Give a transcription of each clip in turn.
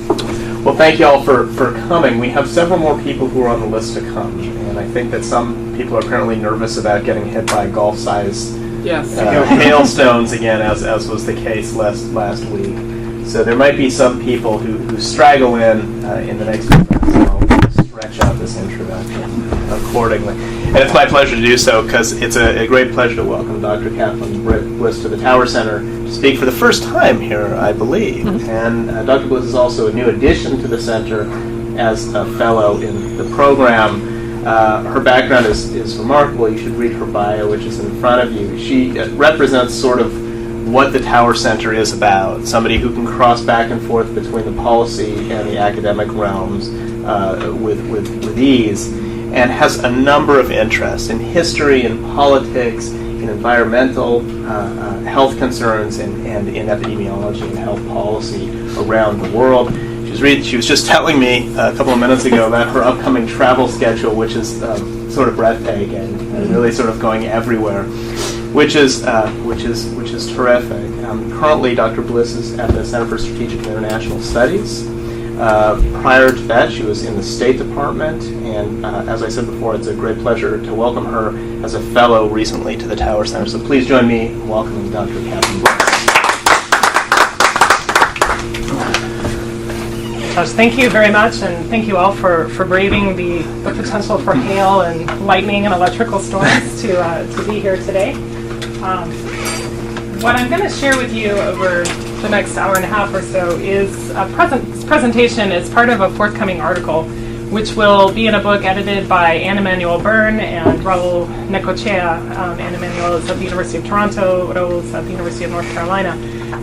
Well, thank you all for coming. We have several more people who are on the list to come, and I think that some people are apparently nervous about getting hit by golf-sized hailstones again, as was the case last week. So there might be some people who straggle in the next few minutes, and I'll stretch out this introduction accordingly. And it's my pleasure to do so, because it's a great pleasure to welcome Dr. Kathleen Bliss to the Tower Center to speak for the first time here, I believe. Mm-hmm. And Dr. Bliss is also a new addition to the center as a fellow in the program. Her background is remarkable. You should read her bio, which is in front of you. She represents sort of what the Tower Center is about, somebody who can cross back and forth between the policy and the academic realms with ease, and has a number of interests in history, in politics, in environmental health concerns, and in epidemiology and health policy around the world. She was just telling me a couple of minutes ago about her upcoming travel schedule, which is sort of breathtaking and really sort of going everywhere, which is terrific. Currently, Dr. Bliss is at the Center for Strategic and International Studies. Prior to that, she was in the State Department, and as I said before, it's a great pleasure to welcome her as a fellow recently to the Tower Center. So please join me in welcoming Dr. Kathleen Bliss. Thank you very much, and thank you all for braving the potential for hail and lightning and electrical storms to be here today. What I'm going to share with you over the next hour and a half or so is this presentation is part of a forthcoming article, which will be in a book edited by Anne Emanuel Byrne and Raul Necochea. Anne Emanuel is at the University of Toronto, Raul's at the University of North Carolina.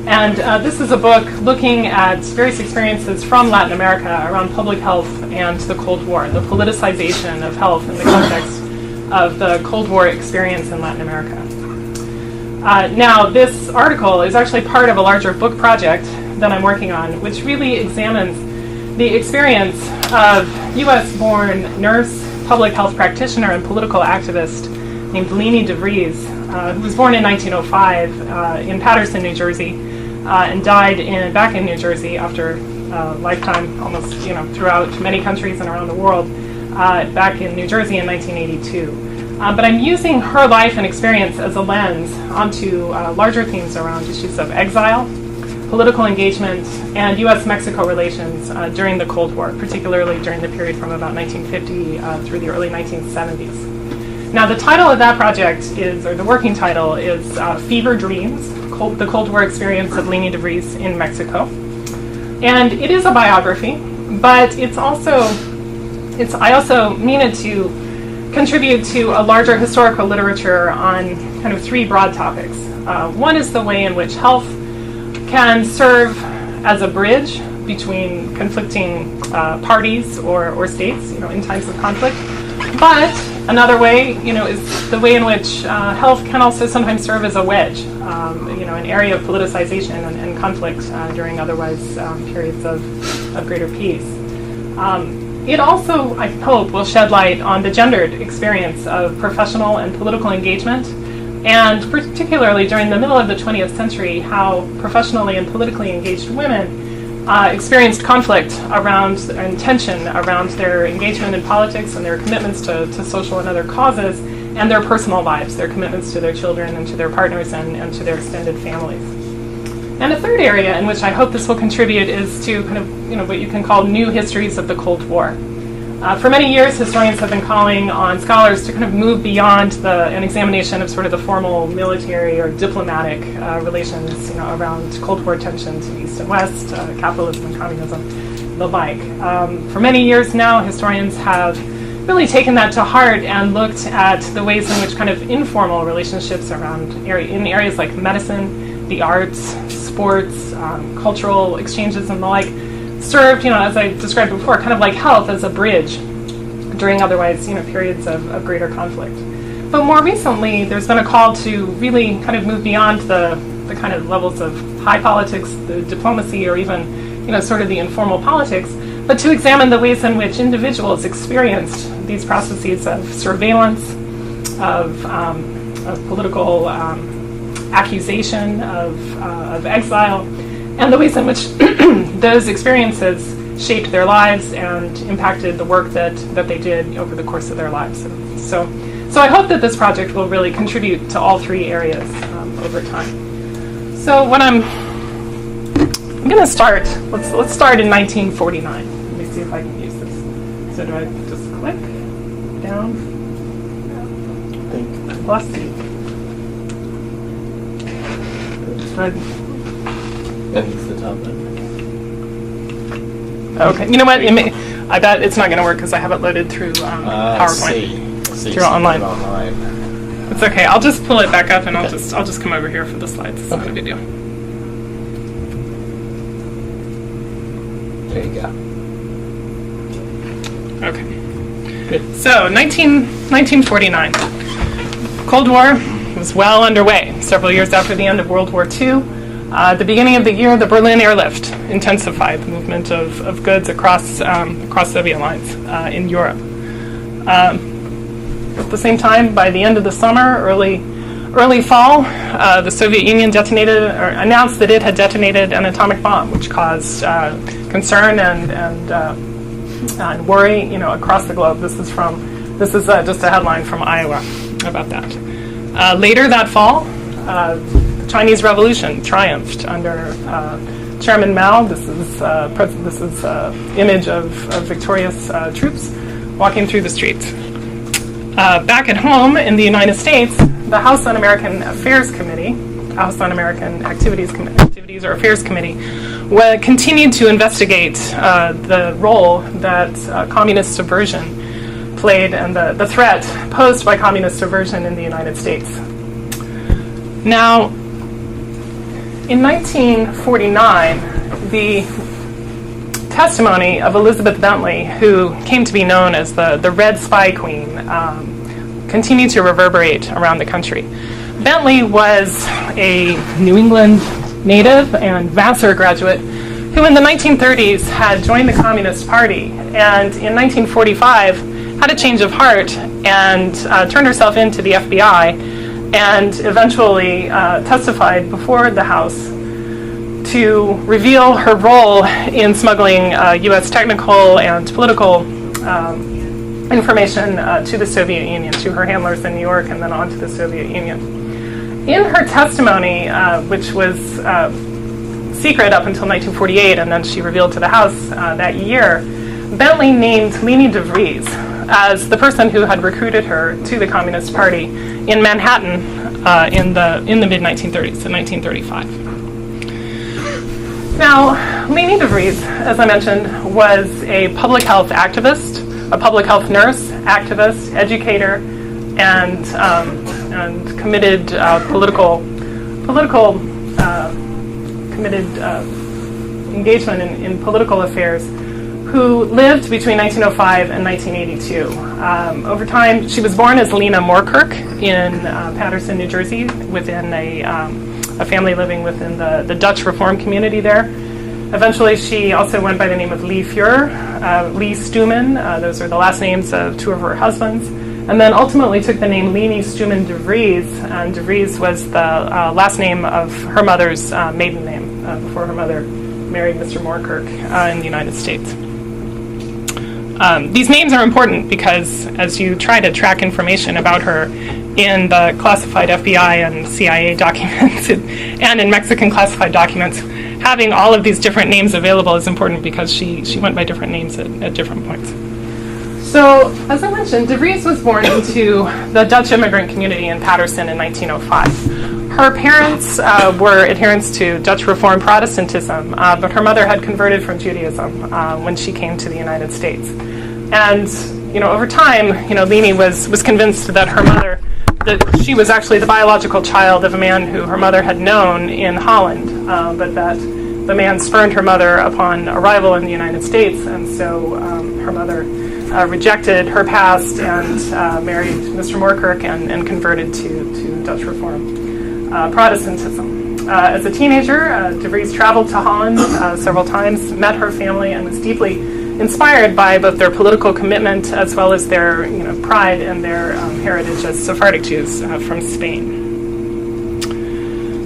And this is a book looking at various experiences from Latin America around public health and the Cold War, the politicization of health in the context of the Cold War experience in Latin America. Now, this article is actually part of a larger book project that I'm working on, which really examines the experience of US-born nurse, public health practitioner, and political activist named Leni DeVries, who was born in 1905 in Paterson, New Jersey, and died back in New Jersey after a lifetime almost throughout many countries and around the world, back in New Jersey in 1982. But I'm using her life and experience as a lens onto larger themes around issues of exile, political engagement, and US-Mexico relations during the Cold War, particularly during the period from about 1950 through the early 1970s. Now, the title of that project or the working title is Fever Dreams, the Cold War Experience of Leni DeVries in Mexico. And it is a biography, but I also mean it to contribute to a larger historical literature on kind of three broad topics. One is the way in which health can serve as a bridge between conflicting parties or states, in times of conflict. But another way, is the way in which health can also sometimes serve as a wedge, an area of politicization and conflict during otherwise periods of greater peace. It also, I hope, will shed light on the gendered experience of professional and political engagement, and particularly during the middle of the 20th century, how professionally and politically engaged women experienced conflict around and tension around their engagement in politics and their commitments to social and other causes, and their personal lives, their commitments to their children and to their partners and to their extended families. And a third area in which I hope this will contribute is to kind of, what you can call new histories of the Cold War. For many years, historians have been calling on scholars to kind of move beyond an examination of sort of the formal military or diplomatic relations, around Cold War tensions in East and West, capitalism and communism, the like. For many years now, historians have really taken that to heart and looked at the ways in which kind of informal relationships in areas like medicine, the arts, sports, cultural exchanges, and the like, served, as I described before, kind of like health as a bridge during otherwise, periods of greater conflict. But more recently, there's been a call to really kind of move beyond the kind of levels of high politics, the diplomacy, or even, sort of the informal politics, but to examine the ways in which individuals experienced these processes of surveillance, of political accusation, of exile, and the ways in which those experiences shaped their lives and impacted the work that they did over the course of their lives. And so I hope that this project will really contribute to all three areas over time. So what I'm going to start, let's start in 1949. Let me see if I can use this. So do I just click down? Plus. That needs the top button. Okay, you know what? I bet it's not going to work because I have it loaded through PowerPoint. Through online. It's okay. I'll just pull it back up, and I'll just come over here for the slides. It's not a big deal. There you go. Okay. Good. So 1949. Cold War was well underway. Several years after the end of World War II. At the beginning of the year, the Berlin airlift intensified the movement of goods across Soviet lines in Europe. At the same time, by the end of the summer, early fall, the Soviet Union announced that it had detonated an atomic bomb, which caused concern and worry, across the globe. This is just a headline from Iowa about that. Later that fall, the Chinese Revolution triumphed under Chairman Mao. This is image of victorious troops walking through the streets. Back at home in the United States, the House Un-American Affairs Committee, House Un-American Activities or Affairs Committee, continued to investigate the role that communist subversion played and the threat posed by communist subversion in the United States. Now, in 1949, the testimony of Elizabeth Bentley, who came to be known as the Red Spy Queen, continued to reverberate around the country. Bentley was a New England native and Vassar graduate who in the 1930s had joined the Communist Party, and in 1945 had a change of heart and turned herself into the FBI and eventually testified before the House to reveal her role in smuggling U.S. technical and political information to the Soviet Union, to her handlers in New York and then on to the Soviet Union. In her testimony, which was secret up until 1948, and then she revealed to the House that year, Bentley named Leni DeVries as the person who had recruited her to the Communist Party in Manhattan in the mid-1930s, in 1935. Now, Leni DeVries, as I mentioned, was a public health activist, a public health nurse, activist, educator, and committed committed engagement in political affairs, who lived between 1905 and 1982. Over time, she was born as Lena Moorkirk in Paterson, New Jersey, within a family living within the Dutch Reform community there. Eventually, she also went by the name of Lee Fuhrer, Lee Stuman. Those are the last names of two of her husbands. And then ultimately took the name Leni Stuman DeVries, and DeVries was the last name of her mother's maiden name before her mother married Mr. Moorkirk in the United States. These names are important because as you try to track information about her in the classified FBI and CIA documents and in Mexican classified documents, having all of these different names available is important because she went by different names at different points. So, as I mentioned, DeVries was born into the Dutch immigrant community in Paterson in 1905. Her parents were adherents to Dutch Reform Protestantism, but her mother had converted from Judaism when she came to the United States. And, over time, Leni was convinced that her mother, that she was actually the biological child of a man who her mother had known in Holland, but that the man spurned her mother upon arrival in the United States, and so her mother rejected her past and married Mr. Moorkirk and converted to Dutch Reform Protestantism. As a teenager, DeVries traveled to Holland several times, met her family, and was deeply inspired by both their political commitment as well as their pride in their heritage as Sephardic Jews from Spain.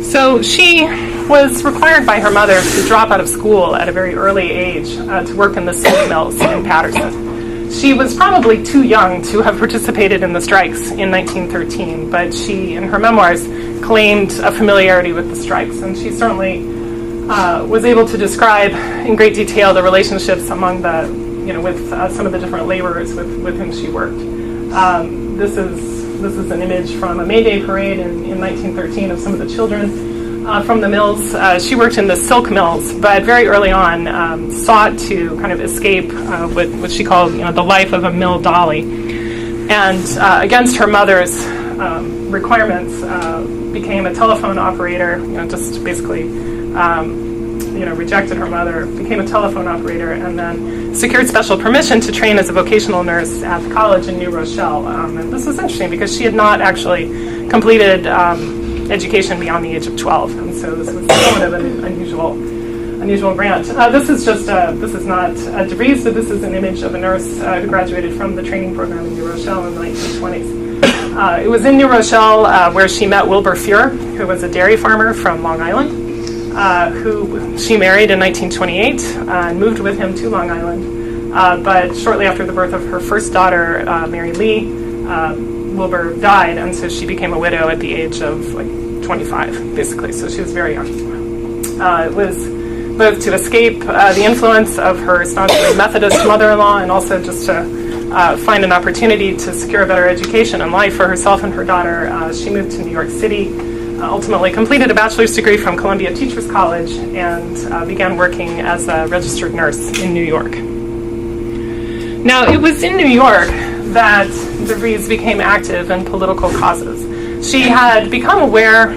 So she was required by her mother to drop out of school at a very early age to work in the silk mills in Paterson. She was probably too young to have participated in the strikes in 1913, but she, in her memoirs, claimed a familiarity with the strikes, and she certainly was able to describe in great detail the relationships among the, with some of the different laborers with whom she worked. This is an image from a May Day parade in 1913 of some of the children from the mills. She worked in the silk mills, but very early on sought to kind of escape what she called the life of a mill dolly. And against her mother's requirements, became a telephone operator, just basically rejected her mother, became a telephone operator, and then secured special permission to train as a vocational nurse at the college in New Rochelle. And this was interesting because she had not actually completed education beyond the age of 12, and so this was somewhat of an unusual grant. This is not De Vries, but this is an image of a nurse who graduated from the training program in New Rochelle in the 1920s. It was in New Rochelle where she met Wilbur Fuhr, who was a dairy farmer from Long Island, who she married in 1928 and moved with him to Long Island. But shortly after the birth of her first daughter, Mary Lee, Wilbur died, and so she became a widow at the age of 25, basically. So she was very young. It was both to escape the influence of her staunchly Methodist mother-in-law, and also just to find an opportunity to secure a better education and life for herself and her daughter. She moved to New York City, ultimately completed a bachelor's degree from Columbia Teachers College, and began working as a registered nurse in New York. Now, it was in New York that De Vries became active in political causes. She had become aware,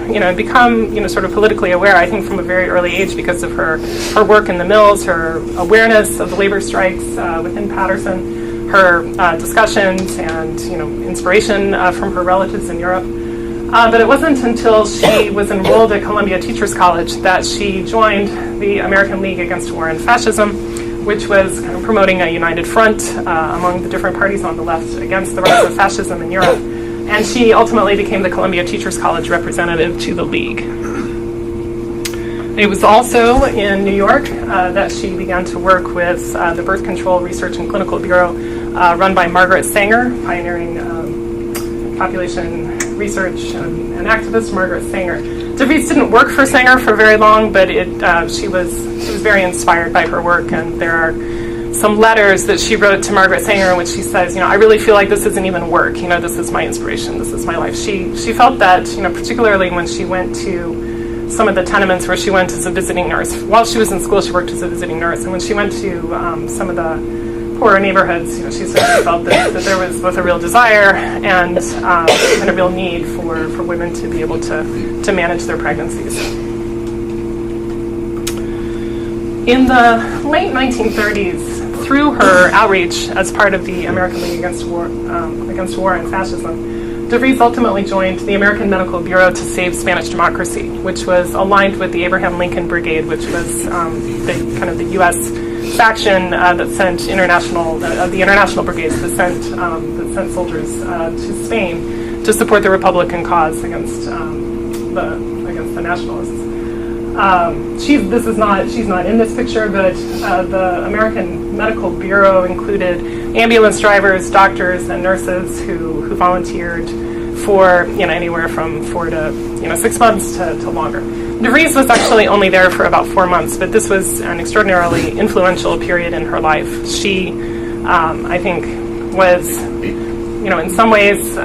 sort of politically aware, I think, from a very early age because of her work in the mills, her awareness of the labor strikes within Paterson, her discussions and, inspiration from her relatives in Europe. But it wasn't until she was enrolled at Columbia Teachers College that she joined the American League Against War and Fascism, which was kind of promoting a united front among the different parties on the left against the rise of fascism in Europe. And she ultimately became the Columbia Teachers College representative to the League. It was also in New York that she began to work with the Birth Control Research and Clinical Bureau run by Margaret Sanger, pioneering population research and activist Margaret Sanger. De Vries didn't work for Sanger for very long, but she was very inspired by her work, and there are some letters that she wrote to Margaret Sanger in which she says, I really feel like this isn't even work. This is my inspiration. This is my life. She felt that, particularly when she went to some of the tenements where she went as a visiting nurse. While she was in school, she worked as a visiting nurse, and when she went to some of the poorer neighborhoods, she certainly felt that there was both a real desire and a real need for women to be able to manage their pregnancies. In the late 1930s, through her outreach as part of the American League Against War and Fascism, De Vries ultimately joined the American Medical Bureau to Save Spanish Democracy, which was aligned with the Abraham Lincoln Brigade, which was the U.S. faction that sent the international brigades that sent soldiers to Spain to support the Republican cause against the nationalists. She's not in this picture, but the American Medical Bureau included ambulance drivers, doctors, and nurses who volunteered for anywhere from 4 to 6 months to longer. De Vries was actually only there for about 4 months, but this was an extraordinarily influential period in her life. She, I think, was, in some ways,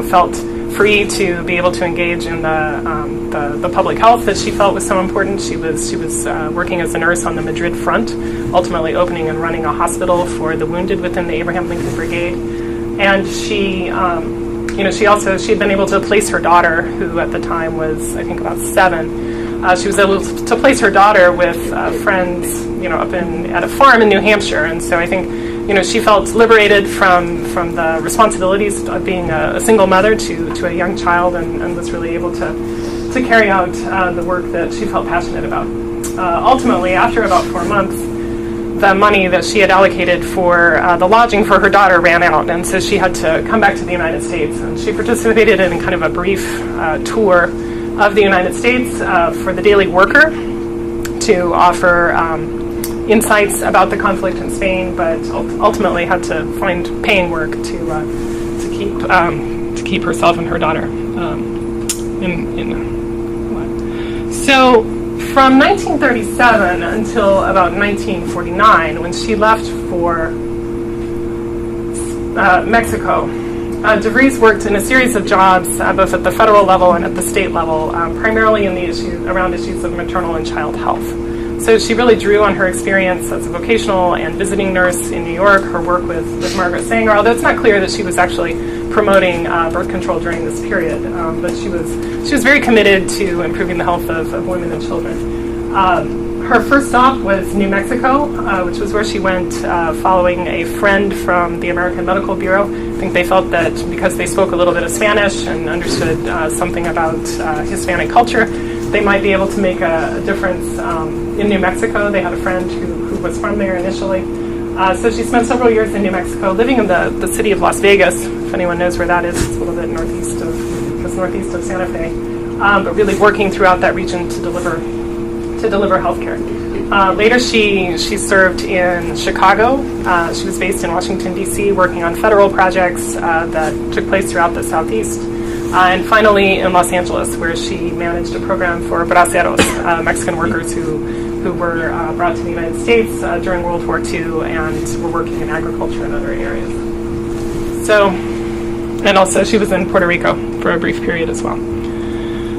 felt free to be able to engage in the public health that she felt was so important. She was working as a nurse on the Madrid front, ultimately opening and running a hospital for the wounded within the Abraham Lincoln Brigade. And she had been able to place her daughter, who at the time was, I think, about 7. She was able to place her daughter with friends, up at a farm in New Hampshire. And so I think, she felt liberated from the responsibilities of being a single mother to a young child, and was really able to carry out the work that she felt passionate about. Ultimately, after about 4 months, the money that she had allocated for the lodging for her daughter ran out, and so she had to come back to the United States. And she participated in kind of a brief tour of the United States for the Daily Worker to offer insights about the conflict in Spain, but ultimately had to find paying work to keep herself and her daughter So from 1937 until about 1949, when she left for Mexico, DeVries worked in a series of jobs, both at the federal level and at the state level, primarily in around issues of maternal and child health. So she really drew on her experience as a vocational and visiting nurse in New York, her work with Margaret Sanger, although it's not clear that she was actually promoting birth control during this period, but she was very committed to improving the health of women and children. Her first stop was New Mexico, which was where she went following a friend from the American Medical Bureau. I think they felt that because they spoke a little bit of Spanish and understood something about Hispanic culture, they might be able to make a difference in New Mexico. They had a friend who was from there initially. So she spent several years in New Mexico, living in the city of Las Vegas, if anyone knows where that is. It's a little bit northeast of Santa Fe, but really working throughout that region to deliver healthcare. Later, she served in Chicago. She was based in Washington, D.C., working on federal projects that took place throughout the Southeast. And finally in Los Angeles, where she managed a program for braceros, Mexican workers who were brought to the United States during World War II and were working in agriculture and other areas. So, and also she was in Puerto Rico for a brief period as well.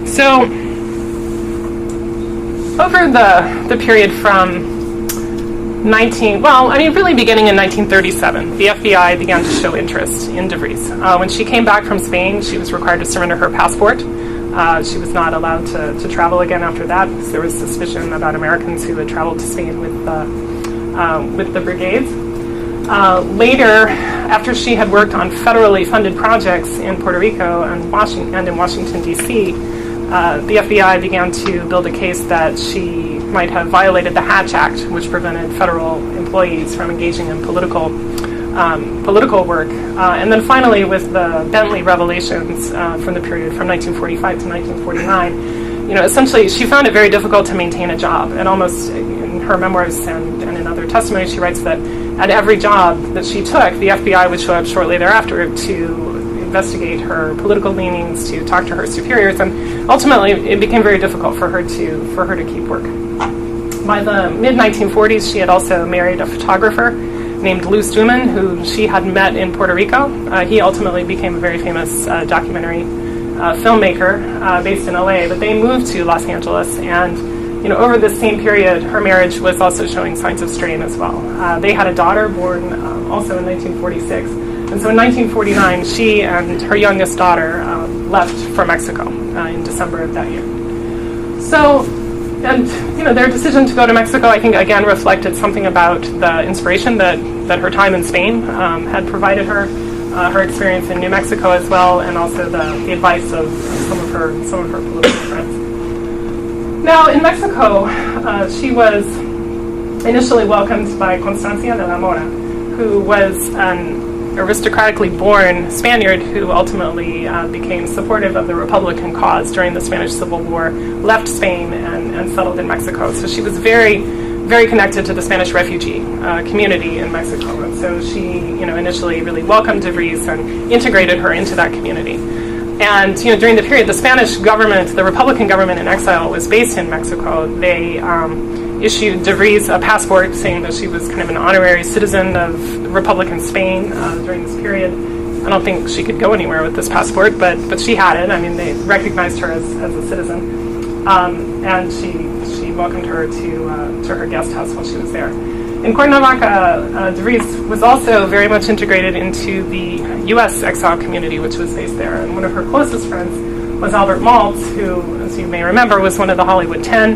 So, over the period from really beginning in 1937, the FBI began to show interest in DeVries. When she came back from Spain, she was required to surrender her passport. She was not allowed to travel again after that, because there was suspicion about Americans who had traveled to Spain with the brigades. Later, after she had worked on federally funded projects in Puerto Rico and in Washington, D.C., the FBI began to build a case that she might have violated the Hatch Act, which prevented federal employees from engaging in political work. And then finally, with the Bentley revelations from the period from 1945 to 1949, essentially she found it very difficult to maintain a job. And almost in her memoirs and in other testimony, she writes that at every job that she took, the FBI would show up shortly thereafter to investigate her political leanings, to talk to her superiors, and ultimately it became very difficult for her to keep work. By the mid-1940s, she had also married a photographer named Lou Stuman, who she had met in Puerto Rico. He ultimately became a very famous documentary filmmaker based in LA, but they moved to Los Angeles, and over this same period, her marriage was also showing signs of strain as well. They had a daughter born also in 1946, and so in 1949, she and her youngest daughter left for Mexico in December of that year. So, and their decision to go to Mexico, I think, again reflected something about the inspiration that her time in Spain had provided her, her experience in New Mexico as well, and also the advice of some of her political friends. Now, in Mexico, she was initially welcomed by Constancia de la Mora, who was an aristocratically born Spaniard who ultimately became supportive of the Republican cause during the Spanish Civil War, left Spain and settled in Mexico. So she was very, very connected to the Spanish refugee community in Mexico. And so she, initially really welcomed DeVries and integrated her into that community. And during the period, the Spanish government, the Republican government in exile, was based in Mexico. They issued DeVries a passport saying that she was kind of an honorary citizen of Republican Spain during this period. I don't think she could go anywhere with this passport, but she had it. I mean, they recognized her as a citizen, and she welcomed her to her guest house while she was there. In Cuernavaca, DeVries was also very much integrated into the U.S. exile community, which was based there. And one of her closest friends was Albert Maltz, who, as you may remember, was one of the Hollywood 10,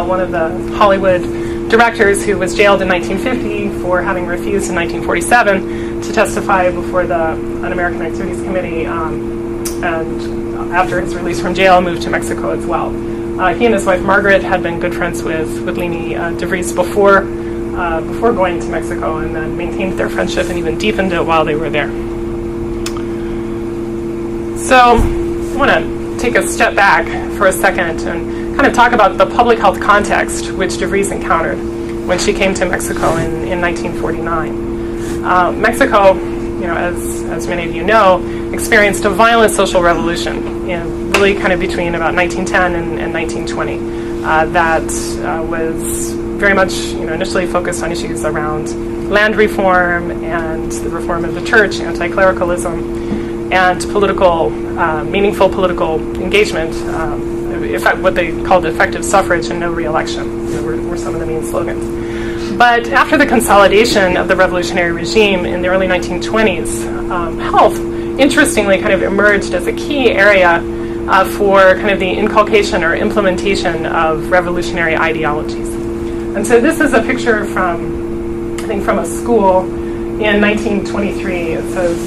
one of the Hollywood directors who was jailed in 1950 for having refused in 1947 to testify before the Un-American Activities Committee, and after his release from jail, moved to Mexico as well. He and his wife Margaret had been good friends with Leni DeVries before going to Mexico, and then maintained their friendship and even deepened it while they were there. So I want to take a step back for a second and kind of talk about the public health context which DeVries encountered when she came to Mexico in 1949. Mexico, as many of you know, experienced a violent social revolution, really kind of between about 1910 and 1920. That was very much, initially focused on issues around land reform and the reform of the church, anti-clericalism, and meaningful political engagement. What they called effective suffrage and no re-election were some of the main slogans. But after the consolidation of the revolutionary regime in the early 1920s, health, interestingly, kind of emerged as a key area for kind of the inculcation or implementation of revolutionary ideologies. And so this is a picture from a school in 1923. It says,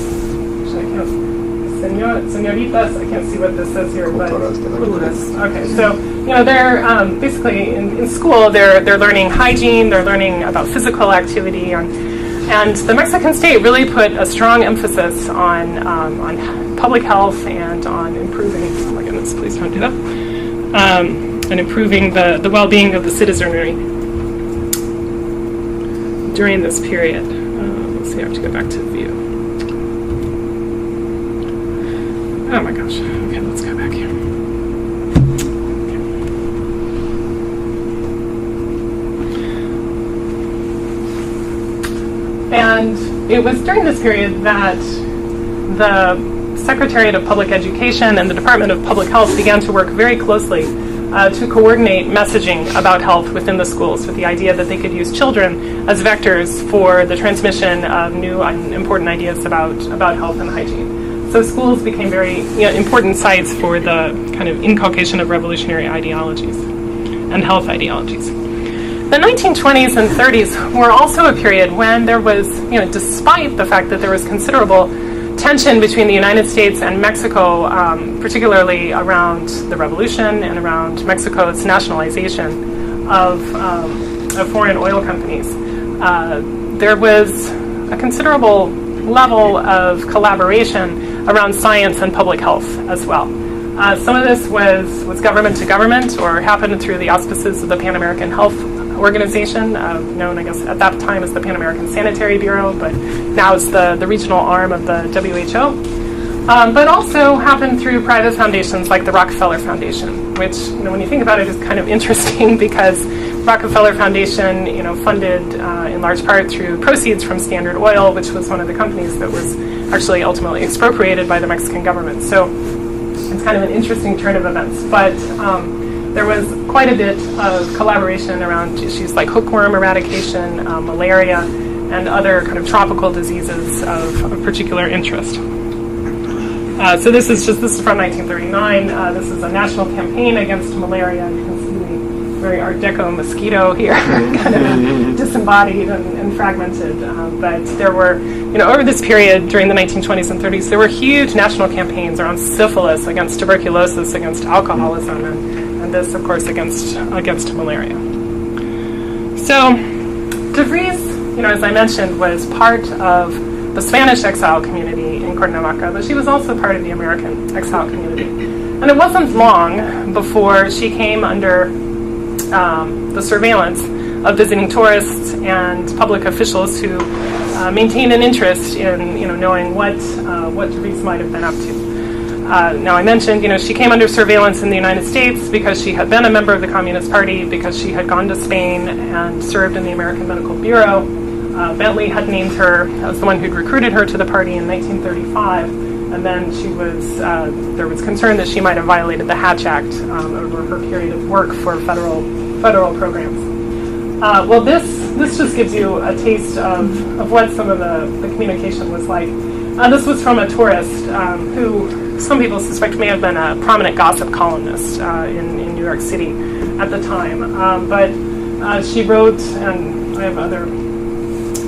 Señoritas, I can't see what this says here, but okay, so they're basically in school. They're learning hygiene. They're learning about physical activity, and the Mexican state really put a strong emphasis on public health and on improving. Oh my goodness, please don't do that. And improving the well-being of the citizenry during this period. Let's see, I have to go back to the view. Oh my gosh. Okay, let's go back here. Okay. And it was during this period that the Secretariat of Public Education and the Department of Public Health began to work very closely to coordinate messaging about health within the schools, with the idea that they could use children as vectors for the transmission of new and important ideas about health and hygiene. So schools became very important sites for the kind of inculcation of revolutionary ideologies and health ideologies. The 1920s and 30s were also a period when there was, despite the fact that there was considerable tension between the United States and Mexico, particularly around the revolution and around Mexico's nationalization of foreign oil companies, there was a considerable level of collaboration around science and public health as well. Some of this was government to government, or happened through the auspices of the Pan American Health Organization, known, I guess, at that time as the Pan American Sanitary Bureau, but now it's the regional arm of the WHO. But also happened through private foundations like the Rockefeller Foundation, which, when you think about it, is kind of interesting because Rockefeller Foundation, funded in large part through proceeds from Standard Oil, which was one of the companies that was actually ultimately expropriated by the Mexican government. So it's kind of an interesting turn of events. But there was quite a bit of collaboration around issues like hookworm eradication, malaria, and other kind of tropical diseases of particular interest. So this is from 1939. This is a national campaign against malaria. You can see the very Art Deco mosquito here, kind of disembodied and fragmented. But there were, over this period during the 1920s and 30s, there were huge national campaigns around syphilis, against tuberculosis, against alcoholism, and this, of course, against malaria. So DeVries, as I mentioned, was part of the Spanish exile community in Cuernavaca, but she was also part of the American exile community. And it wasn't long before she came under the surveillance of visiting tourists and public officials who maintained an interest in knowing what DeVries might have been up to. Now, I mentioned, she came under surveillance in the United States because she had been a member of the Communist Party, because she had gone to Spain and served in the American Medical Bureau. Bentley had named her as the one who'd recruited her to the party in 1935, and then there was concern that she might have violated the Hatch Act over her period of work for federal programs. Well, this just gives you a taste of what some of the communication was like. This was from a tourist who some people suspect may have been a prominent gossip columnist in New York City at the time. But she wrote, and I have other.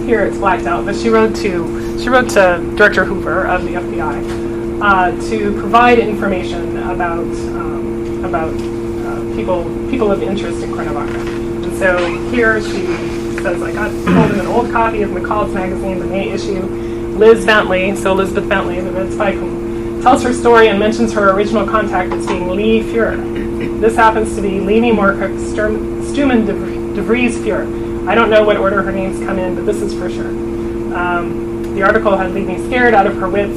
Here it's blacked out, but she wrote to Director Hoover of the FBI to provide information about people of interest in Cuernavaca. And so here she says, I got hold of an old copy of McCall's magazine, the May issue. Liz Bentley, so Elizabeth Bentley, the Red Spike, whom tells her story and mentions her original contact as being Lee Fuhrer. This happens to be Leni Morkuk Stuman de Vries Fuhrer. I don't know what order her names come in, but this is for sure. The article had leave me scared out of her wits,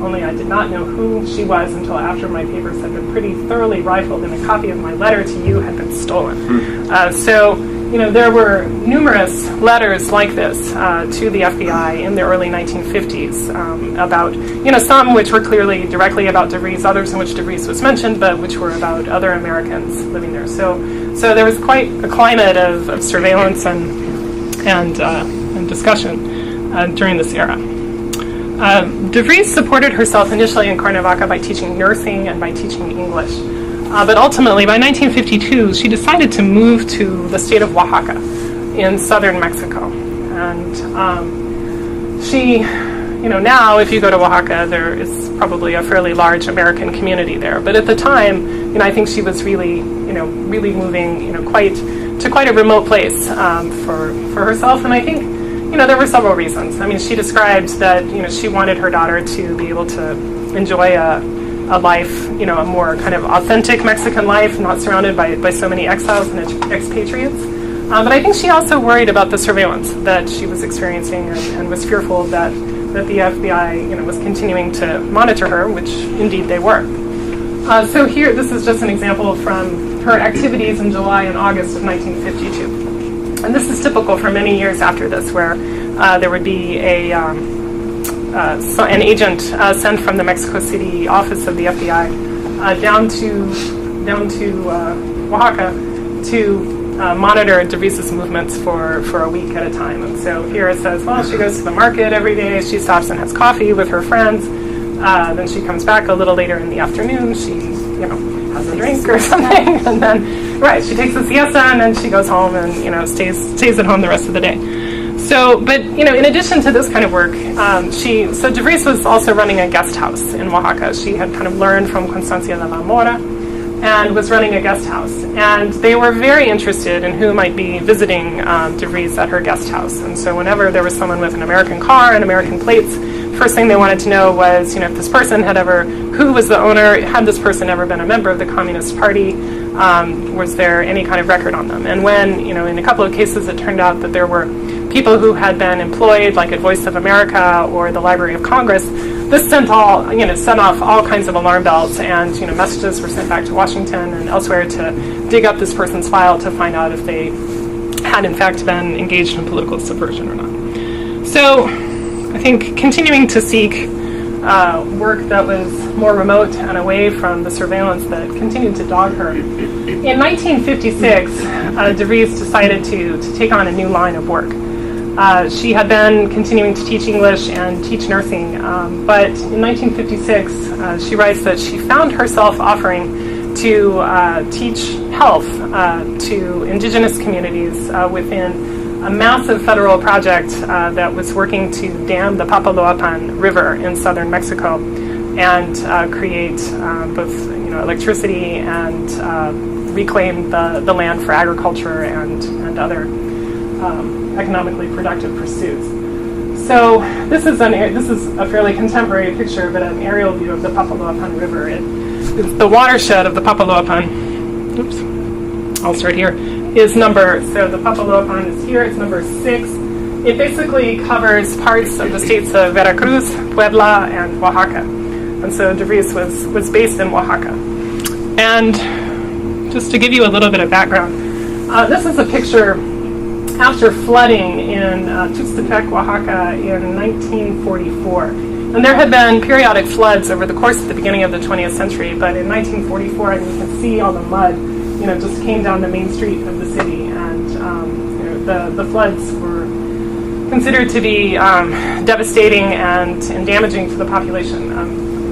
only I did not know who she was until after my papers had been pretty thoroughly rifled and a copy of my letter to you had been stolen. So there were numerous letters like this to the FBI in the early 1950s about, some which were clearly directly about de Vries, others in which de Vries was mentioned, but which were about other Americans living there. So there was quite a climate of surveillance and discussion during this era. De Vries supported herself initially in Cuernavaca by teaching nursing and by teaching English. But ultimately, by 1952, she decided to move to the state of Oaxaca in southern Mexico. And she, now if you go to Oaxaca, there is probably a fairly large American community there. But at the time, I think she was really moving, quite a remote place for herself. And I think, there were several reasons. I mean, she described that, she wanted her daughter to be able to enjoy a life, a more kind of authentic Mexican life, not surrounded by so many exiles and expatriates. But I think she also worried about the surveillance that she was experiencing and was fearful that the FBI, was continuing to monitor her, which indeed they were. So here, this is just an example from her activities in July and August of 1952. And this is typical for many years after this, where there would be an agent sent from the Mexico City office of the FBI down to Oaxaca to monitor de Vries' movements for a week at a time. And so here it says, well, she goes to the market every day, she stops and has coffee with her friends, then she comes back a little later in the afternoon, she has a drink or something, and then she takes a siesta and then she goes home and stays at home the rest of the day. So, but in addition to this kind of work, so de Vries was also running a guest house in Oaxaca. She had kind of learned from Constancia de la Mora and was running a guest house. And they were very interested in who might be visiting de Vries at her guest house. And so whenever there was someone with an American car and American plates, first thing they wanted to know was, if this person who was the owner, had this person ever been a member of the Communist Party? Was there any kind of record on them? And when, in a couple of cases it turned out that there were people who had been employed, like at Voice of America or the Library of Congress, this sent off all kinds of alarm bells, and messages were sent back to Washington and elsewhere to dig up this person's file to find out if they had in fact been engaged in political subversion or not. So I think continuing to seek work that was more remote and away from the surveillance that continued to dog her. In 1956, de Vries decided to take on a new line of work. She had been continuing to teach English and teach nursing, but in 1956, she writes that she found herself offering to teach health to indigenous communities within a massive federal project that was working to dam the Papaloapan River in southern Mexico and create both electricity and reclaim the land for agriculture and other economically productive pursuits. So this is a fairly contemporary picture, but an aerial view of the Papaloapan River. It's the watershed of the Papaloapan. Oops, I'll start here. So the Papaloapan is here. It's number 6. It basically covers parts of the states of Veracruz, Puebla, and Oaxaca. And so de Vries was based in Oaxaca. And just to give you a little bit of background, this is a picture after flooding in Tuxtepec, Oaxaca in 1944. And there had been periodic floods over the course of the beginning of the 20th century, but in 1944, you can see all the mud, just came down the main street of the city, and the floods were considered to be devastating and damaging to the population.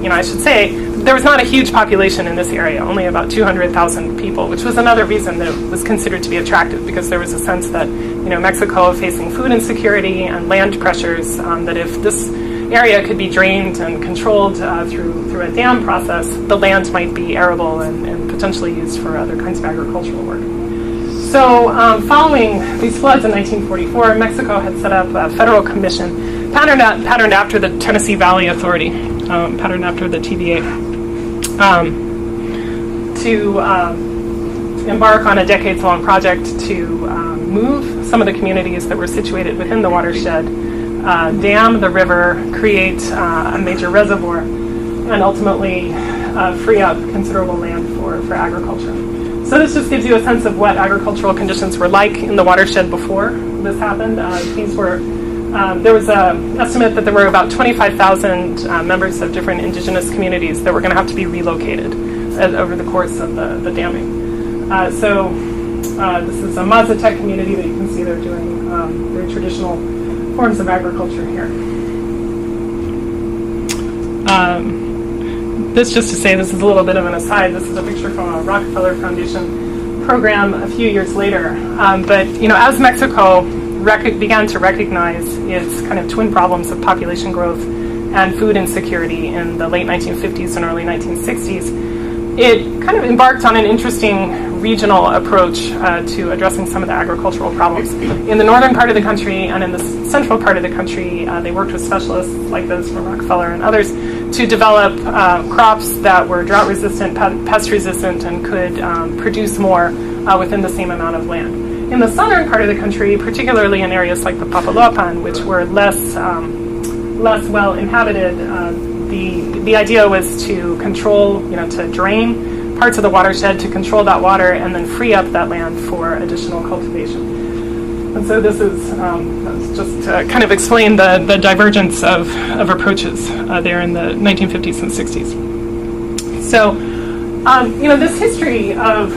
I should say there was not a huge population in this area, only about 200,000 people, which was another reason that it was considered to be attractive, because there was a sense that Mexico facing food insecurity and land pressures, that if this area could be drained and controlled through a dam process, the land might be arable and potentially used for other kinds of agricultural work. So following these floods in 1944, Mexico had set up a federal commission patterned after the Tennessee Valley Authority, patterned after the TVA, to embark on a decades-long project to move some of the communities that were situated within the watershed, dam the river, create a major reservoir, and ultimately free up considerable land for agriculture. So this just gives you a sense of what agricultural conditions were like in the watershed before this happened. There was an estimate that there were about 25,000 members of different indigenous communities that were going to have to be relocated over the course of the damming. This is a Mazatec community that you can see they're doing very traditional forms of agriculture here. This just to say, this is a little bit of an aside. This is a picture from a Rockefeller Foundation program a few years later. But as Mexico began to recognize its kind of twin problems of population growth and food insecurity in the late 1950s and early 1960s, it kind of embarked on an interesting regional approach to addressing some of the agricultural problems. In the northern part of the country and in the central part of the country, they worked with specialists like those from Rockefeller and others to develop crops that were drought-resistant, pest-resistant, and could produce more within the same amount of land. In the southern part of the country, particularly in areas like the Papaloapan, which were less well inhabited, the idea was to control, to drain parts of the watershed, to control that water, and then free up that land for additional cultivation. And so this is just to kind of explain the divergence of approaches there in the 1950s and 60s. So, this history of,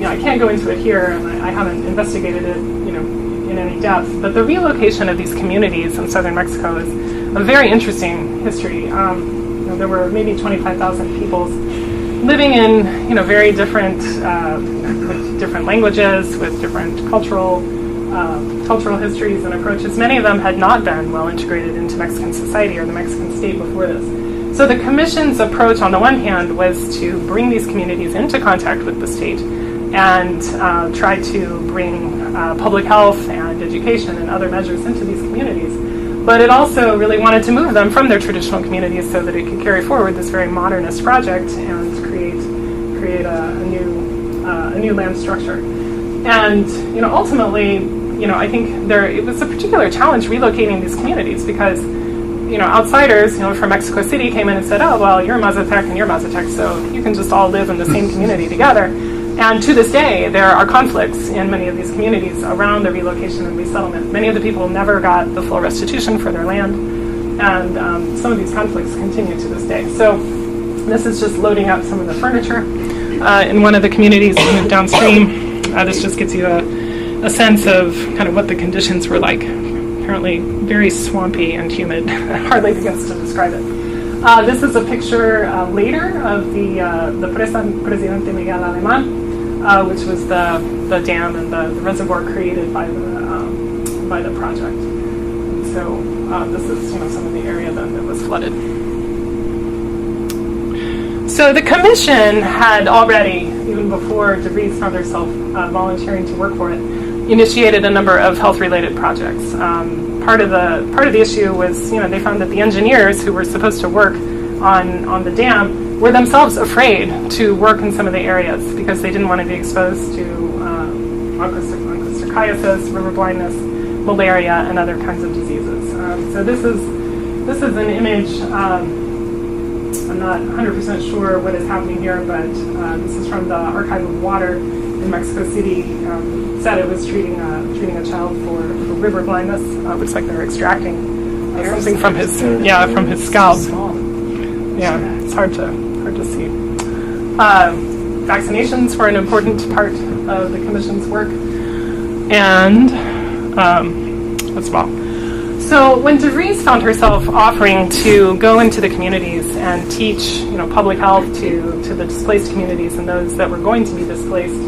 I can't go into it here, and I haven't investigated it, in any depth, but the relocation of these communities in southern Mexico is a very interesting history. There were maybe 25,000 peoples living in, very different, with different languages, with different cultural histories and approaches. Many of them had not been well integrated into Mexican society or the Mexican state before this. So the Commission's approach, on the one hand, was to bring these communities into contact with the state and try to bring public health and education and other measures into these communities. But it also really wanted to move them from their traditional communities so that it could carry forward this very modernist project and create a new land structure. And ultimately, I think it was a particular challenge relocating these communities because outsiders, from Mexico City came in and said, oh, well, you're Mazatec and you're Mazatec, so you can just all live in the same community together. And to this day, there are conflicts in many of these communities around the relocation and resettlement. Many of the people never got the full restitution for their land, and some of these conflicts continue to this day. So this is just loading up some of the furniture in one of the communities that moved downstream. This just gives you a sense of kind of what the conditions were like. Apparently very swampy and humid. Hardly begins to describe it. This is a picture later of the Presa Presidente Miguel Alemán, which was the dam and the reservoir created by the project. And so this is some of the area then that was flooded. So the Commission had already, even before DeVries found herself volunteering to work for it, initiated a number of health-related projects. Part of the issue was, they found that the engineers who were supposed to work on the dam were themselves afraid to work in some of the areas because they didn't want to be exposed to onchocerciasis, river blindness, malaria, and other kinds of diseases. So this is an image. I'm not 100% sure what is happening here, but this is from the Archive of Water in Mexico City. Said it was treating a child for river blindness. Looks like they're extracting something from his scalp. Yeah, it's hard to see. Vaccinations were an important part of the Commission's work, and as well. So when DeVries found herself offering to go into the communities and teach, public health to the displaced communities and those that were going to be displaced,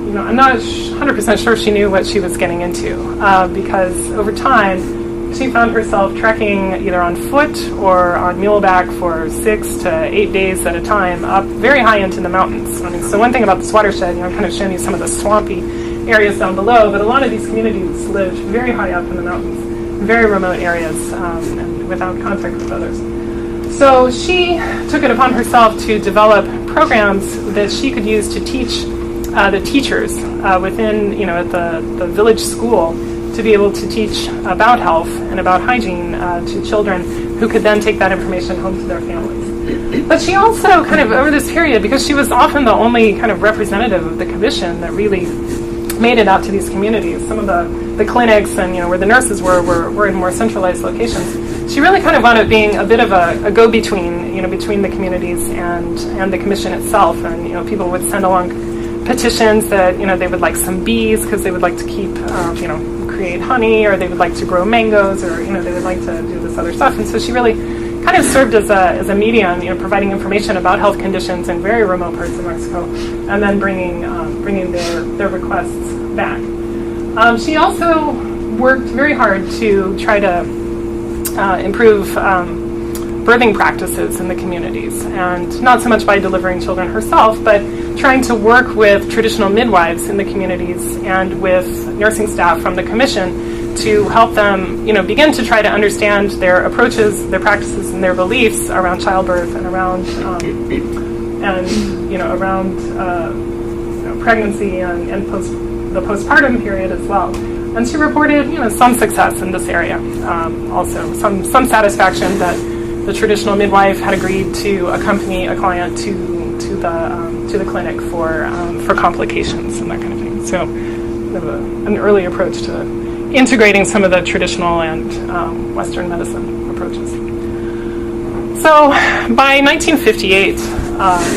I'm not 100% sure she knew what she was getting into because over time she found herself trekking either on foot or on muleback for 6 to 8 days at a time up very high into the mountains. So one thing about this watershed, I've kind of shown you some of the swampy areas down below, but a lot of these communities lived very high up in the mountains. very remote areas and without contact with others. So she took it upon herself to develop programs that she could use to teach the teachers within, at the village school, to be able to teach about health and about hygiene to children who could then take that information home to their families. But she also kind of, over this period, because she was often the only kind of representative of the commission that really made it out to these communities. Some of the clinics and where the nurses were in more centralized locations. She really kind of wound up being a bit of a go-between, between the communities and the commission itself. And people would send along petitions that they would like some bees because they would like to keep create honey, or they would like to grow mangoes, or they would like to do this other stuff. And so she really kind of served as a medium, providing information about health conditions in very remote parts of Mexico, and then bringing their requests back. She also worked very hard to try to improve birthing practices in the communities, and not so much by delivering children herself, but trying to work with traditional midwives in the communities and with nursing staff from the commission to help them, begin to try to understand their approaches, their practices, and their beliefs around childbirth and around pregnancy and the postpartum period as well. And she reported, some success in this area. Also, some satisfaction that the traditional midwife had agreed to accompany a client to the clinic for complications and that kind of thing. So, an early approach to integrating some of the traditional and Western medicine approaches. So, by 1958,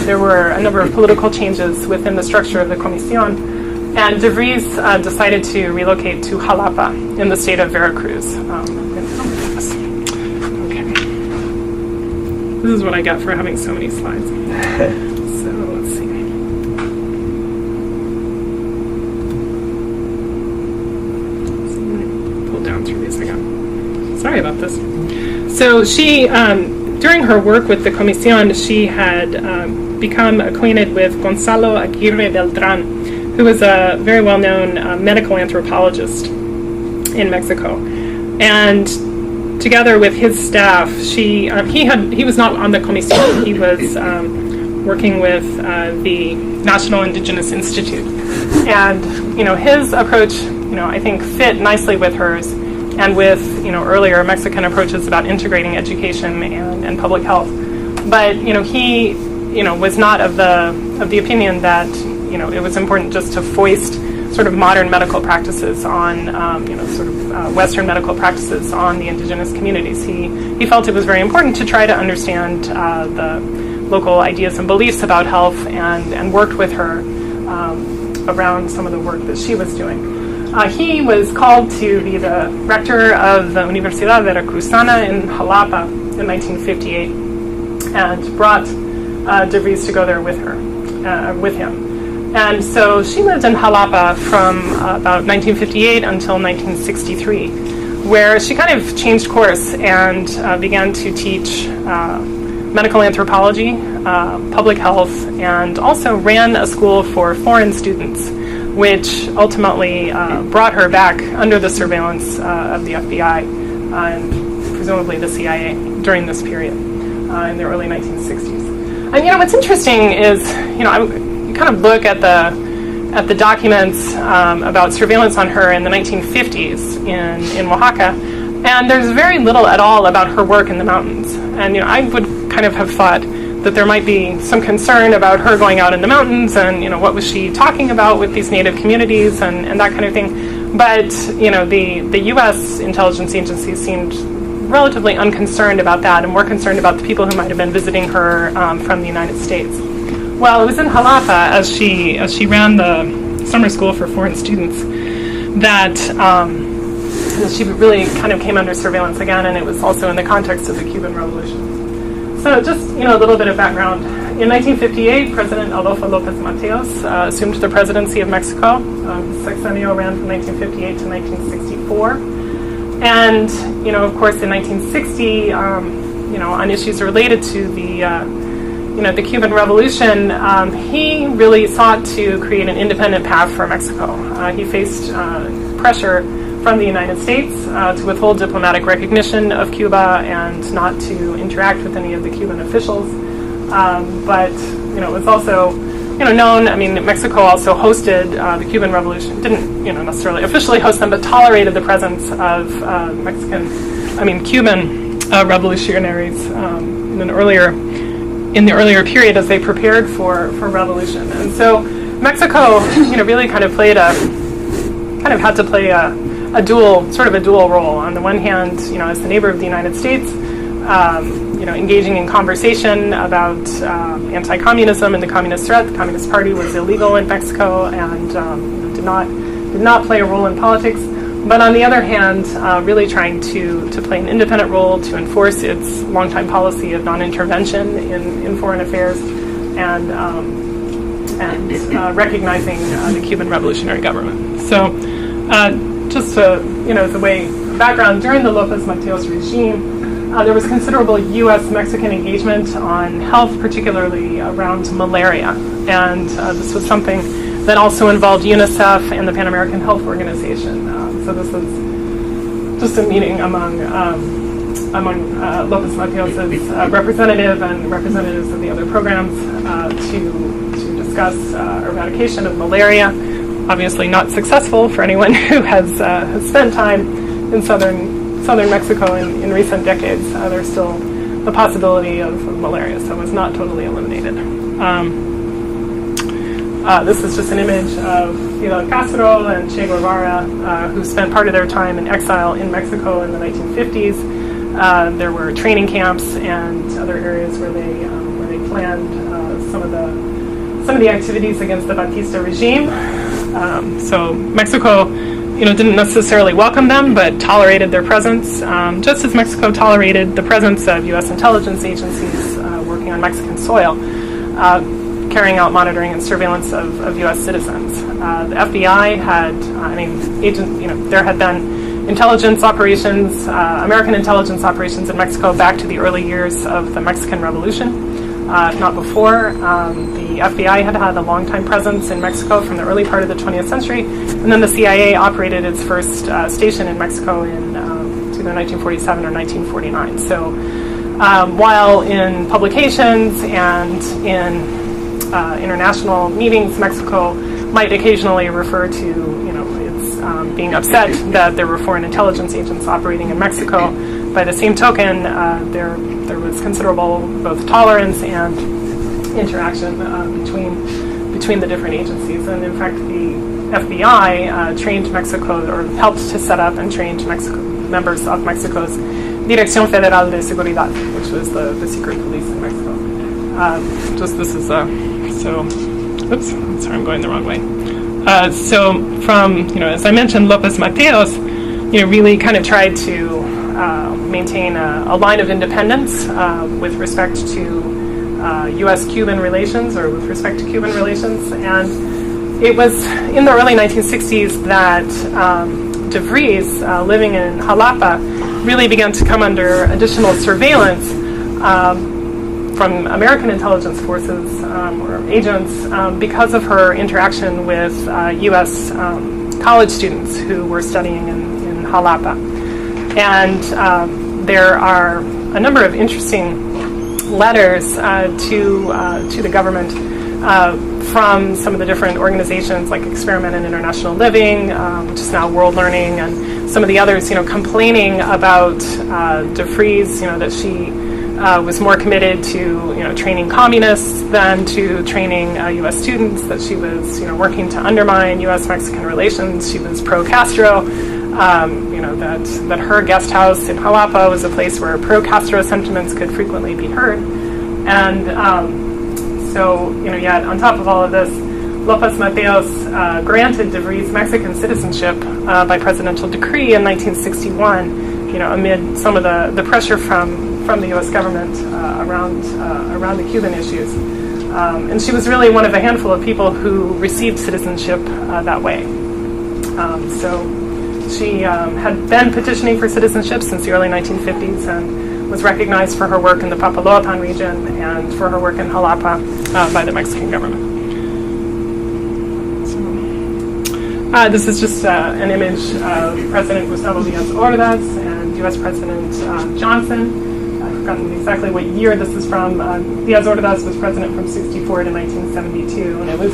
there were a number of political changes within the structure of the Comisión, and De Vries decided to relocate to Jalapa in the state of Veracruz. This is what I got for having so many slides. So let's see. Pull down through these again. Sorry about this. So she, during her work with the Comisión, she had become acquainted with Gonzalo Aguirre Beltrán, who was a very well-known medical anthropologist in Mexico. And together with his staff, he was not on the Comisión. He was working with the National Indigenous Institute, and his approach, I think fit nicely with hers, and with earlier Mexican approaches about integrating education and public health. But he was not of the opinion that it was important just to foist sort of modern medical practices on, Western medical practices on the indigenous communities. He felt it was very important to try to understand the local ideas and beliefs about health, and worked with her around some of the work that she was doing. He was called to be the rector of the Universidad Veracruzana in Jalapa in 1958, and brought De Vries to go there with him. And so she lived in Jalapa from about 1958 until 1963, where she kind of changed course and began to teach medical anthropology, public health, and also ran a school for foreign students, which ultimately brought her back under the surveillance of the FBI and presumably the CIA during this period in the early 1960s. And what's interesting is, you kind of look at the documents about surveillance on her in the 1950s in Oaxaca, and there's very little at all about her work in the mountains. And I would kind of have thought that there might be some concern about her going out in the mountains, and what was she talking about with these native communities and that kind of thing. But the U.S. intelligence agencies seemed relatively unconcerned about that, and more concerned about the people who might have been visiting her from the United States. Well, it was in Jalapa, as she ran the summer school for foreign students, that she really kind of came under surveillance again, and it was also in the context of the Cuban Revolution. So just a little bit of background. In 1958, President Adolfo López Mateos assumed the presidency of Mexico. His sexennial ran from 1958 to 1964. And, of course, in 1960, on issues related to the Cuban Revolution, he really sought to create an independent path for Mexico. He faced pressure from the United States, to withhold diplomatic recognition of Cuba and not to interact with any of the Cuban officials. But it was also known. I mean, Mexico also hosted the Cuban Revolution. Didn't necessarily officially host them, but tolerated the presence of Cuban revolutionaries in the earlier period as they prepared for revolution. And so Mexico, really had to play a dual role. On the one hand, as the neighbor of the United States, engaging in conversation about anti-communism and the communist threat. The Communist Party was illegal in Mexico and did not play a role in politics. But on the other hand, really trying to play an independent role to enforce its longtime policy of non-intervention in foreign affairs and recognizing the Cuban Revolutionary Government. So, just as a way of background, during the López Mateos regime, there was considerable U.S.-Mexican engagement on health, particularly around malaria, and this was something that also involved UNICEF and the Pan American Health Organization. So this was just a meeting among López Mateos' representative and representatives of the other programs to discuss eradication of malaria. Obviously not successful for anyone who has spent time in southern Mexico in recent decades. There's still the possibility of malaria, so it was not totally eliminated. This is just an image of Fidel Castro and Che Guevara, who spent part of their time in exile in Mexico in the 1950s. There were training camps and other areas where they planned some of the activities against the Batista regime. So Mexico, didn't necessarily welcome them, but tolerated their presence, just as Mexico tolerated the presence of U.S. intelligence agencies working on Mexican soil, carrying out monitoring and surveillance of U.S. citizens. The FBI had, there had been intelligence operations, American intelligence operations in Mexico back to the early years of the Mexican Revolution. If not before. The FBI had a long-time presence in Mexico from the early part of the 20th century, and then the CIA operated its first station in Mexico in either 1947 or 1949. So while in publications and in international meetings, Mexico might occasionally refer to, its being upset that there were foreign intelligence agents operating in Mexico. By the same token, there was considerable both tolerance and interaction between the different agencies. And in fact, the FBI trained Mexico, or helped to set up and trained members of Mexico's Dirección Federal de Seguridad, which was the secret police in Mexico. Oops, sorry, I'm going the wrong way. So from, as I mentioned, López Mateos, really kind of tried to maintain a line of independence with respect to U.S.-Cuban relations, or with respect to Cuban relations. And it was in the early 1960s that de Vries, living in Jalapa, really began to come under additional surveillance from American intelligence forces or agents because of her interaction with U.S. College students who were studying in Jalapa. And there are a number of interesting letters to the government from some of the different organizations like Experiment in International Living, which is now World Learning, and some of the others, complaining about de Vries, that she was more committed to, training communists than to training U.S. students, that she was, working to undermine U.S.-Mexican relations. She was pro-Castro. That her guest house in Jalapa was a place where pro-Castro sentiments could frequently be heard. And yet on top of all of this, López Mateos granted de Vries Mexican citizenship by presidential decree in 1961, amid some of the pressure from the U.S. government around the Cuban issues. And she was really one of a handful of people who received citizenship that way. She had been petitioning for citizenship since the early 1950s and was recognized for her work in the Papaloapan region and for her work in Jalapa by the Mexican government. This is just an image of President Gustavo Díaz Ordaz and U.S. President Johnson. I've forgotten exactly what year this is from. Díaz Ordaz was president from 1964 to 1972, and it was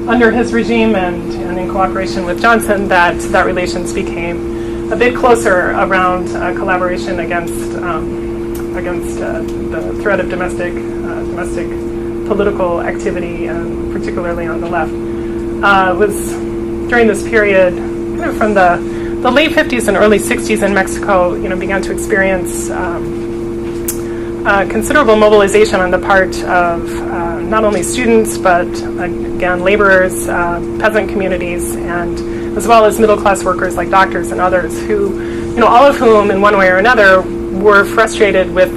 under his regime and in cooperation with Johnson that relations became a bit closer around collaboration against the threat of domestic political activity, particularly on the left. It was during this period, kind of from the late 50s and early 60s in Mexico, began to experience considerable mobilization on the part of not only students, but again, laborers, peasant communities, and as well as middle-class workers like doctors and others who, all of whom in one way or another were frustrated with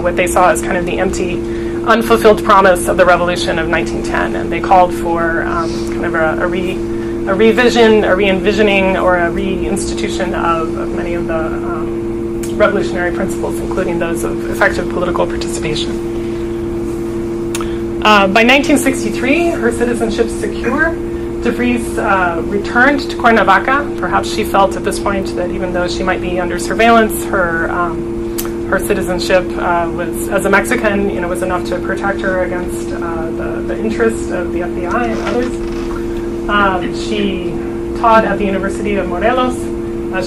what they saw as kind of the empty, unfulfilled promise of the revolution of 1910, and they called for kind of a revision, a re-envisioning, or a reinstitution of many of the revolutionary principles, including those of effective political participation. By 1963, her citizenship secure, De Vries returned to Cuernavaca. Perhaps she felt at this point that even though she might be under surveillance, her citizenship was, as a Mexican, was enough to protect her against the interests of the FBI and others. She taught at the University of Morelos.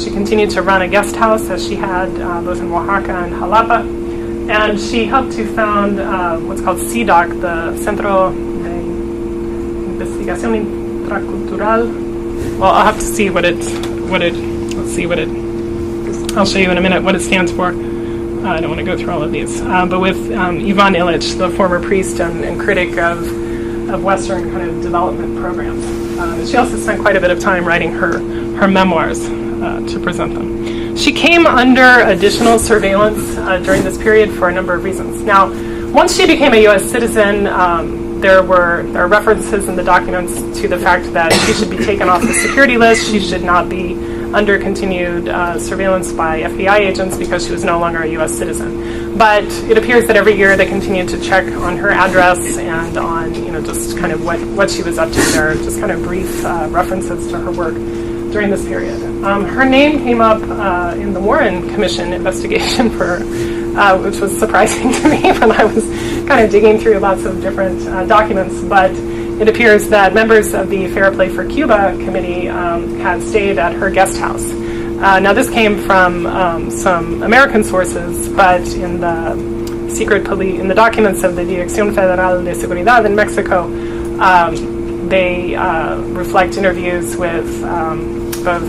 She continued to run a guest house, as she had both in Oaxaca and Jalapa. And she helped to found what's called CIDOC, the Centro de Investigación Intracultural. Well, I'll have to see I'll show you in a minute what it stands for. I don't want to go through all of these. But with Ivan Illich, the former priest and critic of Western kind of development programs. She also spent quite a bit of time writing her memoirs to present them. She came under additional surveillance during this period for a number of reasons. Now, once she became a U.S. citizen, there are references in the documents to the fact that she should be taken off the security list. She should not be under continued surveillance by FBI agents because she was no longer a U.S. citizen. But it appears that every year they continued to check on her address and on, just kind of what she was up to. There are just kind of brief references to her work during this period. Her name came up in the Warren Commission investigation which was surprising to me when I was kind of digging through lots of different documents, but it appears that members of the Fair Play for Cuba committee had stayed at her guest house. Now this came from some American sources, but in the in the documents of the Dirección Federal de Seguridad in Mexico, they reflect interviews with both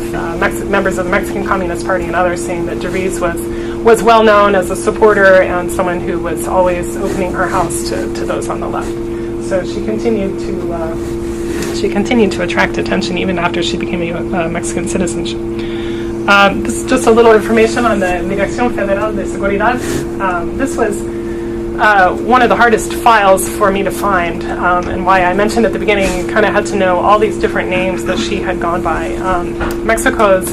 members of the Mexican Communist Party and others, saying that De Vries was well known as a supporter and someone who was always opening her house to those on the left. So she continued to attract attention even after she became a Mexican citizen. This is just a little information on the Dirección Federal de Seguridad. This was one of the hardest files for me to find, and why I mentioned at the beginning, you kind of had to know all these different names that she had gone by. Mexico's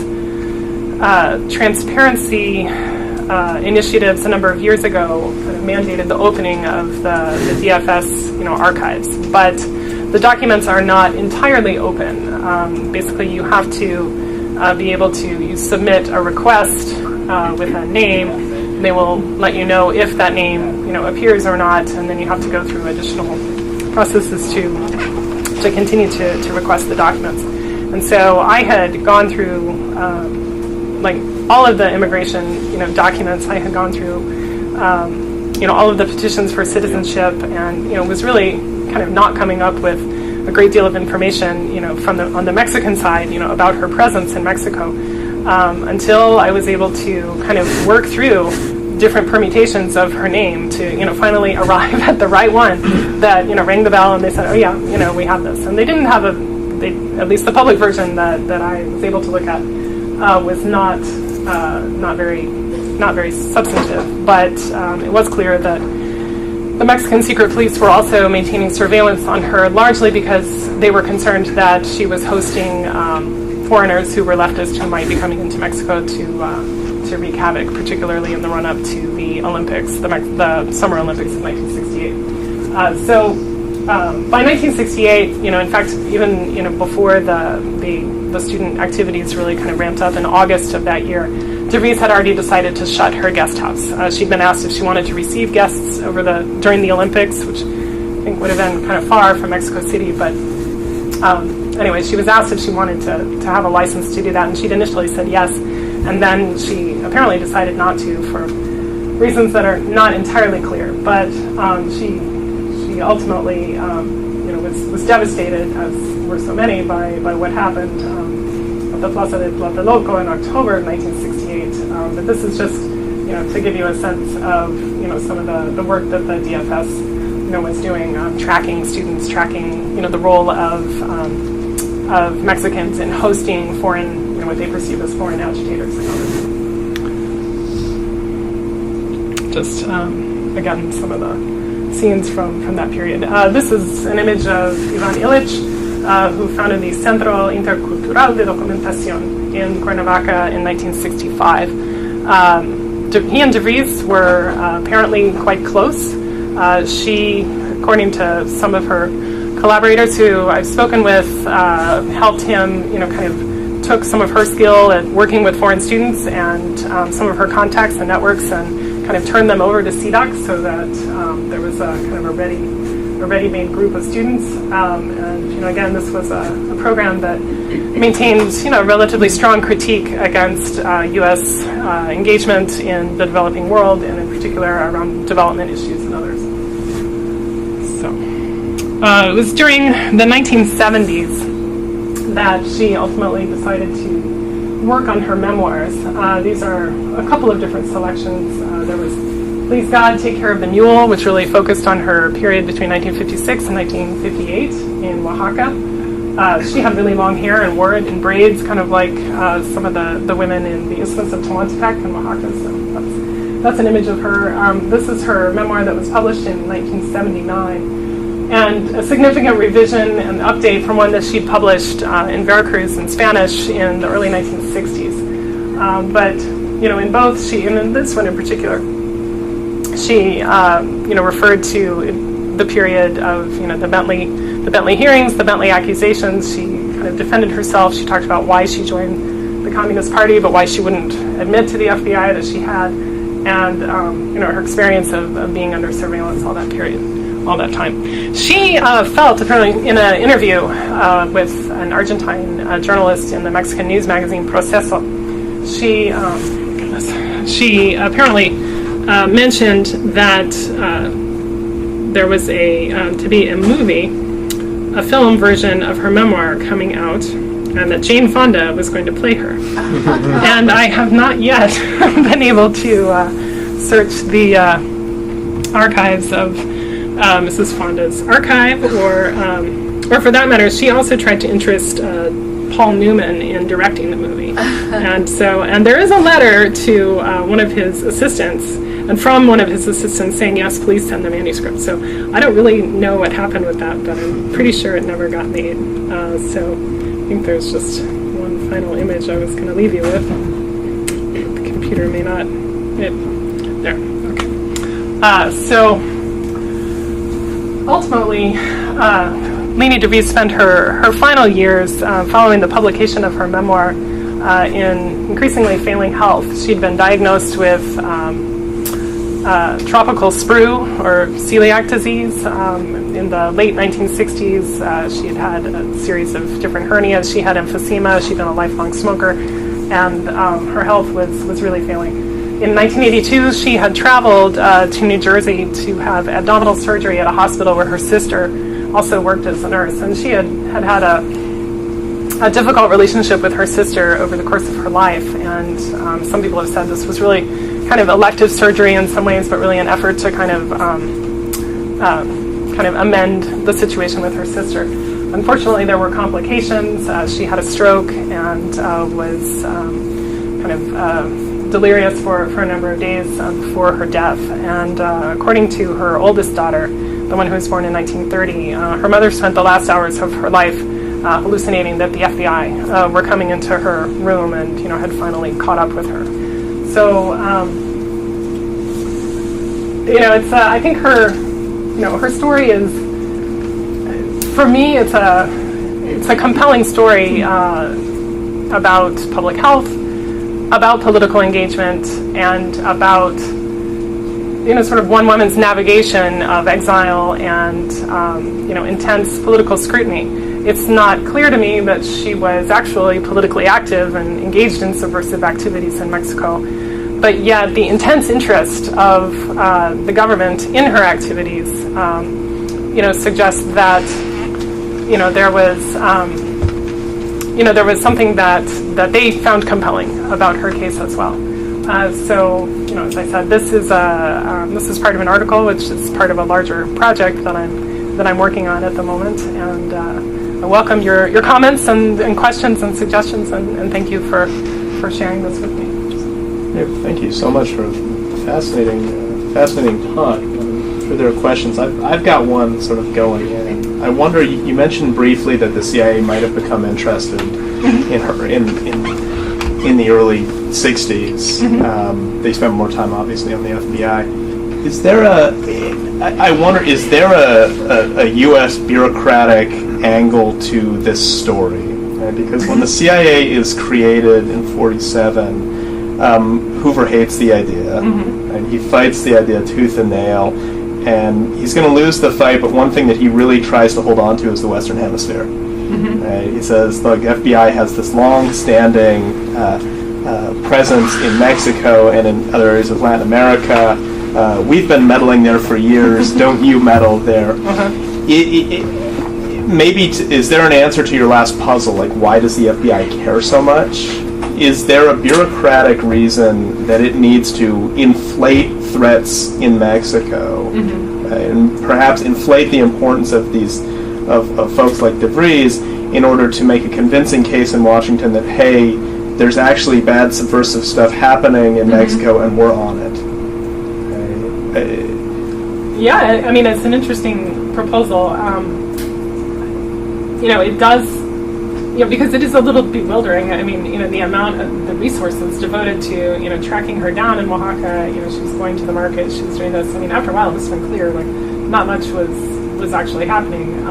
transparency initiatives a number of years ago kind of mandated the opening of the DFS archives, but the documents are not entirely open. Basically, you have to be able to submit a request with a name, and they will let you know if that name appears or not, and then you have to go through additional processes to continue to request the documents. And so I had gone through all of the immigration documents. I had gone through all of the petitions for citizenship, and was really kind of not coming up with a great deal of information on the Mexican side about her presence in Mexico, until I was able to kind of work through different permutations of her name to finally arrive at the right one that rang the bell, and they said, oh yeah, we have this. And they didn't have at least the public version that I was able to look at was not very substantive, but it was clear that the Mexican secret police were also maintaining surveillance on her, largely because they were concerned that she was hosting foreigners who were leftists who might be coming into Mexico to wreak havoc, particularly in the run-up to the Olympics, the Summer Olympics of 1968. So by 1968, in fact, even before the student activities really kind of ramped up in August of that year, DeVries had already decided to shut her guest house. She'd been asked if she wanted to receive guests during the Olympics, which I think would have been kind of far from Mexico City, but anyway, she was asked if she wanted to have a license to do that, and she'd initially said yes, and then she apparently decided not to for reasons that are not entirely clear. But she ultimately, was devastated, as were so many, by what happened at the Plaza de Tlatelolco in October of 1968. But this is just, to give you a sense of, some of the work that the DFS was doing, tracking students, tracking the role of Mexicans in hosting foreign, what they perceive as foreign agitators and others. Just again, some of the scenes from that period. This is an image of Ivan Illich, who founded the Centro Intercultural de Documentación in Cuernavaca in 1965. He and DeVries were apparently quite close. She, according to some of her collaborators who I've spoken with, helped him, kind of took some of her skill at working with foreign students and some of her contacts and networks and kind of turned them over to CDOC so that there was a kind of a ready-made group of students. And again, this was a program that maintained, relatively strong critique against U.S. Engagement in the developing world, and in particular around development issues and others. So it was during the 1970s that she ultimately decided to work on her memoirs. These are a couple of different selections. There was Please God, Take Care of the Mule, which really focused on her period between 1956 and 1958 in Oaxaca. She had really long hair and wore it in braids, kind of like some of the women in the Isthmus of Tehuantepec in Oaxaca. So that's an image of her. This is her memoir that was published in 1979. And a significant revision and update from one that she'd published in Veracruz in Spanish in the early 1960s. But in both, and in this one in particular, she referred to the period of the Bentley hearings, the Bentley accusations. She kind of defended herself. She talked about why she joined the Communist Party, but why she wouldn't admit to the FBI that she had, and her experience of being under surveillance all that period, all that time. She felt, apparently, in an interview with an Argentine journalist in the Mexican news magazine Proceso, she apparently mentioned that there was to be a movie, a film version of her memoir coming out, and that Jane Fonda was going to play her. And I have not yet been able to search the archives of Mrs. Fonda's archive, or for that matter, she also tried to interest Paul Newman in directing the movie. And there is a letter to one of his assistants, and from one of his assistants saying, yes, please send the manuscript. So I don't really know what happened with that, but I'm pretty sure it never got made. So I think there's just one final image I was going to leave you with. The computer may not. There. Okay. So ultimately, Leni DeVries spent her final years following the publication of her memoir in increasingly failing health. She'd been diagnosed with tropical sprue, or celiac disease. In the late 1960s, she had a series of different hernias. She had emphysema. She'd been a lifelong smoker, and her health was really failing. In 1982, she had traveled to New Jersey to have abdominal surgery at a hospital where her sister also worked as a nurse, and she had a difficult relationship with her sister over the course of her life, and some people have said this was really kind of elective surgery in some ways, but really an effort to kind of amend the situation with her sister. Unfortunately, there were complications. She had a stroke and was kind of delirious for a number of days before her death. And according to her oldest daughter, the one who was born in 1930, her mother spent the last hours of her life hallucinating that the FBI were coming into her room and had finally caught up with her. So it's I think her her story is for me, it's a compelling story about public health, about political engagement, and about sort of one woman's navigation of exile and intense political scrutiny. It's not clear to me that she was actually politically active and engaged in subversive activities in Mexico, but yet the intense interest of the government in her activities, suggests that there was something that they found compelling about her case as well. So, as I said, this is part of an article, which is part of a larger project that I'm working on at the moment, and I welcome your comments and questions and suggestions, and thank you for sharing this with me. Yeah, thank you so much for a fascinating talk. I'm sure there are questions. I've got one sort of going in. I wonder. You mentioned briefly that the CIA might have become interested in her in the early '60s. They spent more time, obviously, on the FBI. Is there I wonder, is there a U.S. bureaucratic angle to this story? Right? Because when the CIA is created in '47, Hoover hates the idea, and he fights the idea tooth and nail, and he's going to lose the fight, but one thing that he really tries to hold on to is the Western Hemisphere. Right? He says, look, FBI has this long-standing presence in Mexico and in other areas of Latin America. We've been meddling there for years. Don't you meddle there? Maybe is there an answer to your last puzzle? Like, why does the FBI care so much? Is there a bureaucratic reason that it needs to inflate threats in Mexico and perhaps inflate the importance of these of folks like DeVries in order to make a convincing case in Washington that, hey, there's actually bad subversive stuff happening in Mexico and we're on it? Yeah, I mean, it's an interesting proposal. It does, because it is a little bewildering. I mean, the amount of the resources devoted to, tracking her down in Oaxaca. She was going to the market, she was doing this. I mean, after a while, it was became clear, like, not much was actually happening.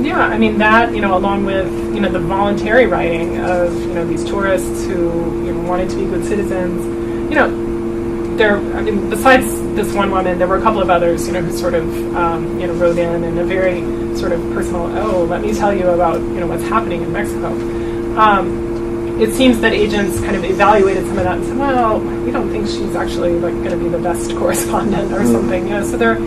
Yeah, I mean, that, along with, the voluntary writing of, these tourists who, wanted to be good citizens, besides this one woman, there were a couple of others, who sort of, wrote in a very sort of personal, let me tell you about, what's happening in Mexico. It seems that agents kind of evaluated some of that and said, well, we don't think she's actually, like, going to be the best correspondent or something, so there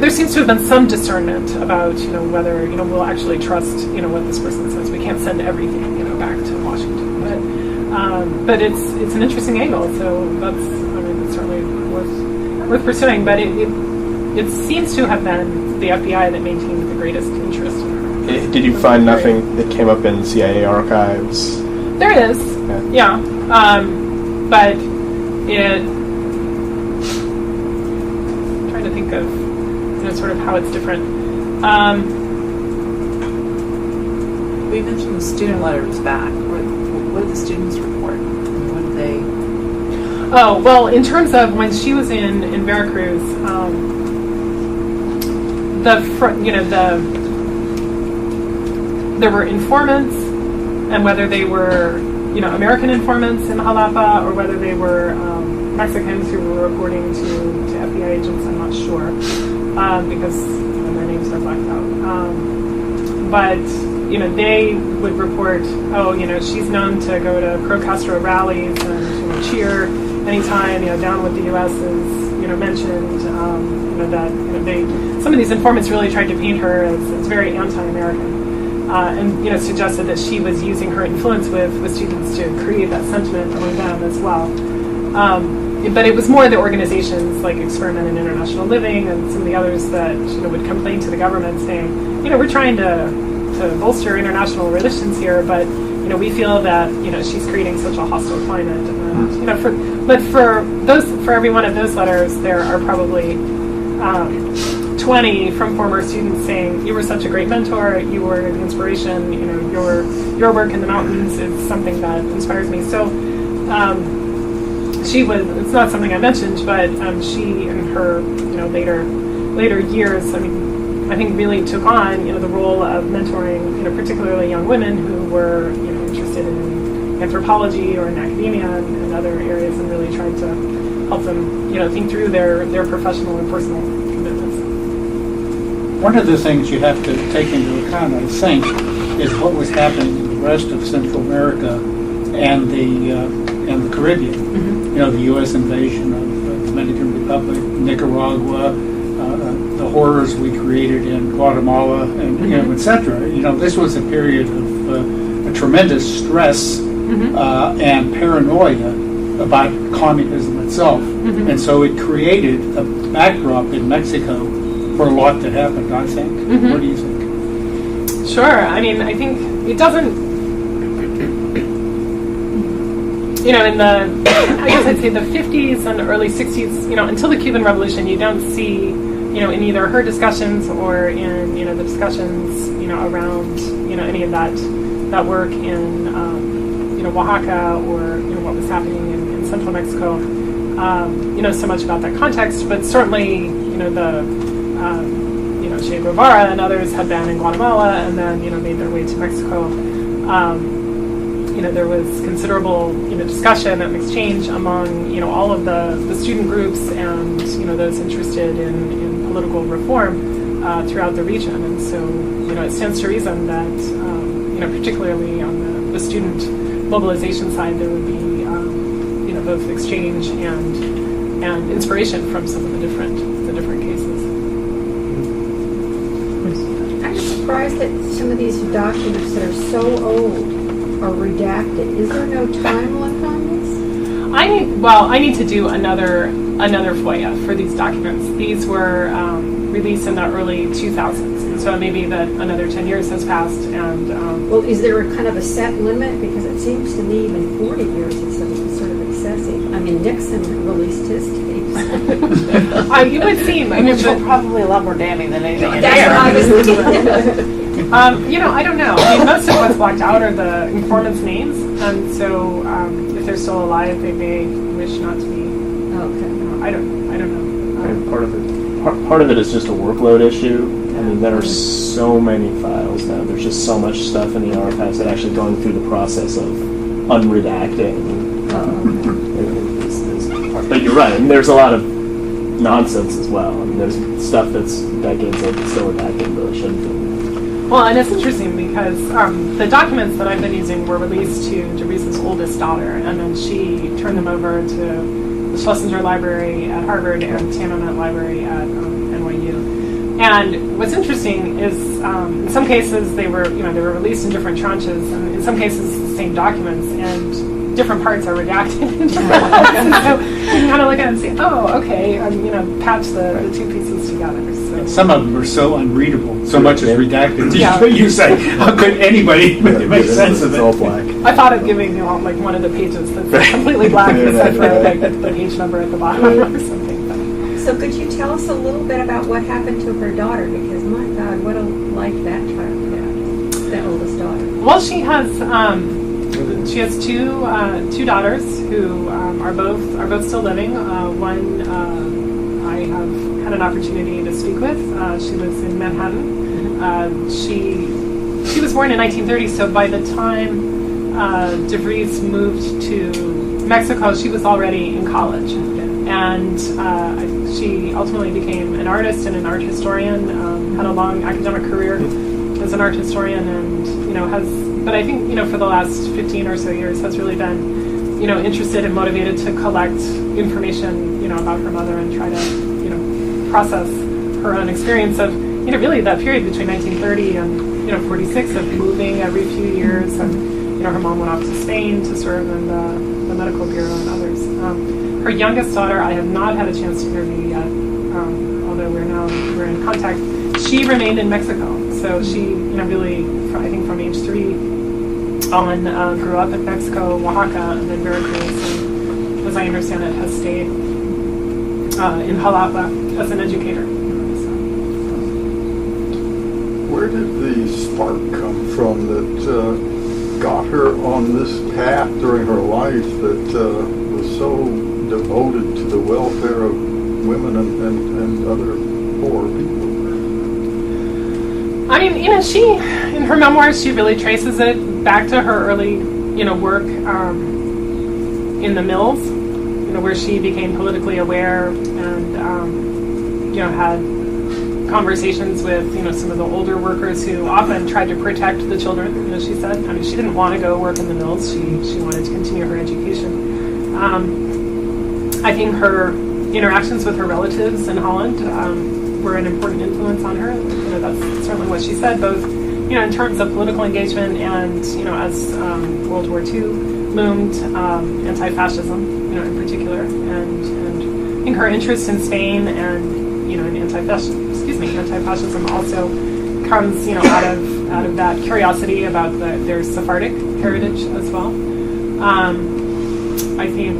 seems to have been some discernment about, whether, we'll actually trust, what this person says. We can't send everything, back to Washington. But it's an interesting angle, so it's certainly worth pursuing. But it seems to have been the FBI that maintained the greatest interest in her. Did you find nothing that came up in CIA archives? There is, yeah. But I'm trying to think of, sort of how it's different. We mentioned the student letters back. What did the students report? What did they? Oh, well, in terms of when she was in Veracruz, there were informants, and whether they were, American informants in Jalapa or whether they were Mexicans who were reporting to FBI agents, I'm not sure, because their names are blacked out. But they would report, she's known to go to pro-Castro rallies and cheer anytime down with the U.S. is mentioned. Some of these informants really tried to paint her as very anti-American, and suggested that she was using her influence with students to create that sentiment among them as well. But it was more the organizations like Experiment in International Living and some of the others that would complain to the government saying, we're trying to bolster international relations here, but we feel that she's creating such a hostile climate. And, for every one of those letters, there are probably 20 from former students saying, you were such a great mentor, you were an inspiration, your work in the mountains is something that inspires me. So she was, it's not something I mentioned, but she in her, later years, I mean, I think really took on, the role of mentoring, particularly young women who were, interested in anthropology or in academia and other areas, and really tried to help them, think through their professional and personal commitments. One of the things you have to take into account, I think, is what was happening in the rest of Central America and the Caribbean. Mm-hmm. The U.S. invasion of the Dominican Republic, Nicaragua, the horrors we created in Guatemala, and Mm-hmm. et cetera. This was a period of a tremendous stress Mm-hmm. And paranoia about communism itself, Mm-hmm. and so it created a backdrop in Mexico for a lot that happened, I think. Mm-hmm. What do you think? Sure. I mean, I think it doesn't, in the, I guess I'd say the 50s and early 60s, until the Cuban Revolution, you don't see, in either her discussions or in, the discussions, around, any of that work in, Oaxaca or, what was happening in central Mexico, so much about that context, but certainly, Che Guevara and others had been in Guatemala and then, made their way to Mexico. There was considerable, discussion and exchange among, all of the student groups and, those interested in political reform throughout the region. And so, it stands to reason that, particularly on the student mobilization side, there would be, both exchange and inspiration from some of the different cases. I'm surprised that some of these documents that are so old are redacted. Is there no time limit on this? I need to do another FOIA for these documents. These were released in the early 2000s, and so maybe that another 10 years has passed. And well, is there a kind of a set limit? Because it seems to me even 40 years is sort of excessive. I mean, Nixon released his tapes. You would seem. I mean, Which were probably a lot more damning than anything in That's here. what I was thinking. I don't know. I mean, most of what's blocked out are the informants' names, and so if they're still alive, they may wish not to be. Okay. I don't know. And part of it is just a workload issue. I mean, there are so many files now. There's just so much stuff in the archives that actually going through the process of unredacting. But you're right. I mean, there's a lot of nonsense as well. I mean, there's stuff that's decades old that's still redacted really shouldn't be. Well, and it's interesting because the documents that I've been using were released to Teresa's oldest daughter, and then she turned them over to the Schlesinger Library at Harvard and Tannenwald Library at NYU. And what's interesting is, in some cases they were released in different tranches, and in some cases it's the same documents, and different parts are redacted in different ones. So you can kind of look at it and say, oh, okay, patch the two pieces together. So. Some of them are so unreadable. So much is redacted. Yeah. You say, how could anybody make sense of It's it? all black. I thought of giving like one of the pages that's completely black except for like the page number at the bottom or something. But. So could you tell us a little bit about what happened to her daughter? Because my God, what a life that child had, that oldest daughter. Well, she has two daughters who are both still living. One I have had an opportunity to speak with. She lives in Manhattan. She was born in 1930, so by the time DeVries moved to Mexico, she was already in college. And she ultimately became an artist and an art historian, had a long academic career as an art historian, and but I think for the last 15 or so years has really been interested and motivated to collect information about her mother and try to process her own experience of really that period between 1930 and 46 of moving every few years, and her mom went off to Spain to serve in the medical bureau and others. Her youngest daughter I have not had a chance to interview yet, although we're in contact. She remained in Mexico, so she really I think from age 3 on grew up in Mexico, Oaxaca, and then Veracruz, and as I understand it has stayed in Jalapa as an educator. Where did the spark come from that got her on this path during her life that was so devoted to the welfare of women and other poor people. I mean, she, in her memoirs, she really traces it back to her early, work in the mills, where she became politically aware and, had conversations with, some of the older workers who often tried to protect the children, she said. I mean, she didn't want to go work in the mills. She wanted to continue her education. I think her interactions with her relatives in Holland were an important influence on her. That's certainly what she said, both, in terms of political engagement and, as World War II loomed, anti-fascism, in particular, and I think her interest in Spain and, in anti-fascism also comes, out of that curiosity about their Sephardic heritage as well. I think,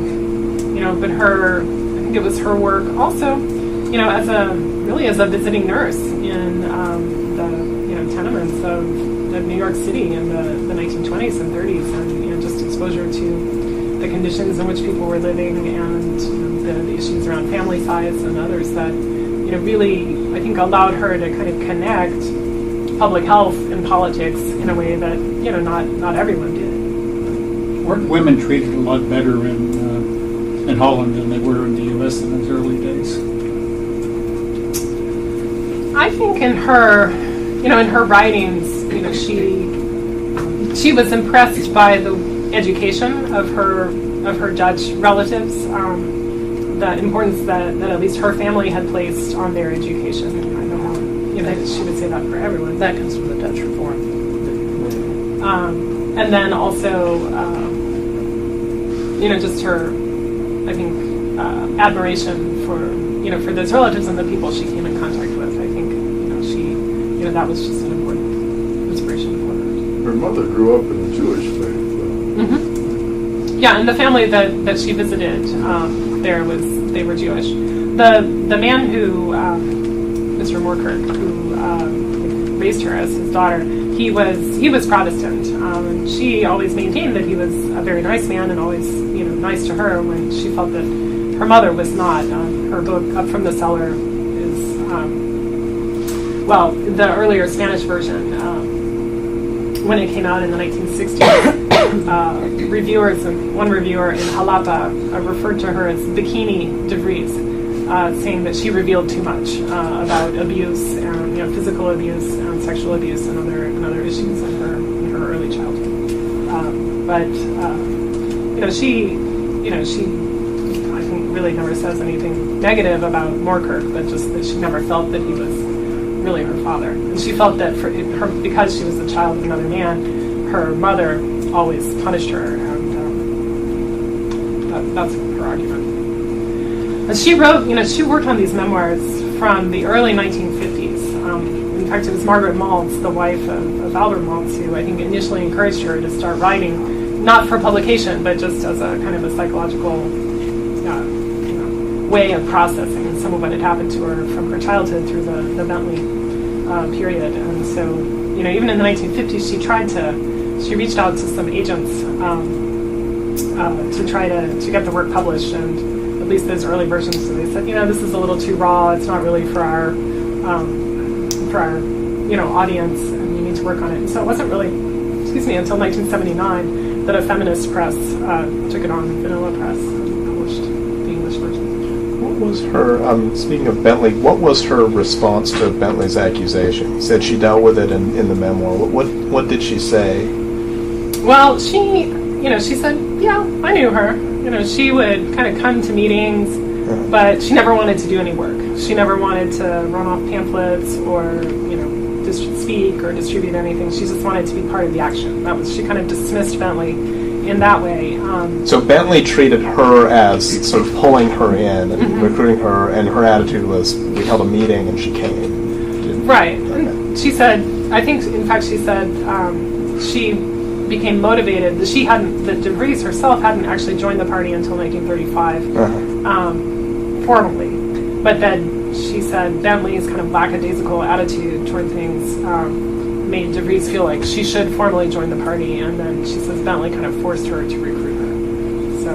but I think it was her work also, as a visiting nurse in the tenements of New York City in the 1920s and 30s, and just exposure to the conditions in which people were living and the issues around family size and others that really, I think, allowed her to kind of connect public health and politics in a way that not everyone did. Weren't women treated a lot better in Holland than they were in the U.S. in those early days? I think in her writings, she was impressed by the education of her Dutch relatives, the importance that at least her family had placed on their education. I don't know how she would say that for everyone. That comes from the Dutch Reform. And then also, just her, I think, admiration for those relatives and the people she came in contact with. I think, that was just an important inspiration for her. Her mother grew up in the Jewish faith. Mm-hmm. Yeah, and the family that she visited they were Jewish. The man who, Mr. Moorkirk, who raised her as his daughter, he was Protestant, and she always maintained that he was a very nice man and always nice to her when she felt that her mother was not. Her book Up from the Cellar is the earlier Spanish version. When it came out in the 1960s, one reviewer in Jalapa referred to her as Bikini de Vries, saying that she revealed too much about abuse and physical abuse and sexual abuse and other issues in her early childhood. She I think really never says anything negative about Moorkirk, but just that she never felt that he was really her father. And she felt that because she was the child of another man, her mother always punished her, and that's her argument. And she wrote, she worked on these memoirs from the early 1950s. In fact, it was Margaret Maltz, the wife of Albert Maltz, who I think initially encouraged her to start writing, not for publication, but just as a kind of a psychological way of processing some of what had happened to her from her childhood through the Bentley period. And so, even in the 1950s, she reached out to some agents to try to get the work published, and at least those early versions. So they said, this is a little too raw. It's not really for our audience, and you need to work on it. And so it wasn't really, until 1979 that a feminist press took it on, Vanilla Press, and published the English version. What was her, speaking of Bentley, what was her response to Bentley's accusation? You said she dealt with it in the memoir. What did she say? Well, she said, yeah, I knew her. She would kind of come to meetings, but she never wanted to do any work. She never wanted to run off pamphlets or, speak or distribute anything. She just wanted to be part of the action. She kind of dismissed Bentley in that way. So Bentley treated her as sort of pulling her in and recruiting her, and her attitude was, we held a meeting and she came. Right. And she said, she became motivated. That De Vries herself hadn't actually joined the party until 1935, formally. But then she said Bentley's kind of lackadaisical attitude toward things made De Vries feel like she should formally join the party, and then she says Bentley kind of forced her to recruit her. So.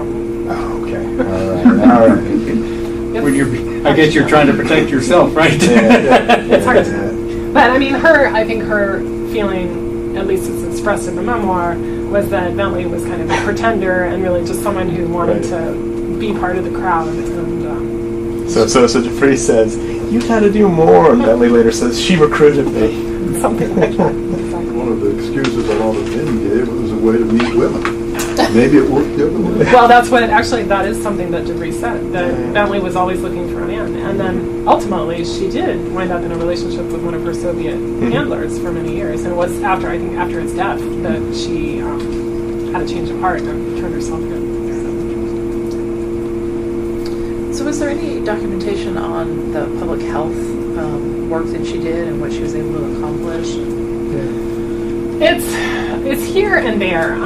Oh, okay. All right. Yep. I guess you're trying to protect yourself, right? It's hard to. But I mean, I think her feeling, at least it's expressed in the memoir, was that Bentley was kind of a pretender and really just someone who wanted to be part of the crowd. And so Dupree says, "You got to do more," and Bentley later says, "She recruited me." Something like that. Exactly. One of the excuses a lot of men gave was a way to meet women. Maybe it worked the other way. Well, that is something that Dupree said, that Bentley was always looking for a man. And then ultimately she did wind up in a relationship with one of her Soviet handlers for many years. And it was after his death that she had a change of heart and turned herself in. So was there any documentation on the public health work that she did and what she was able to accomplish? It's here and there.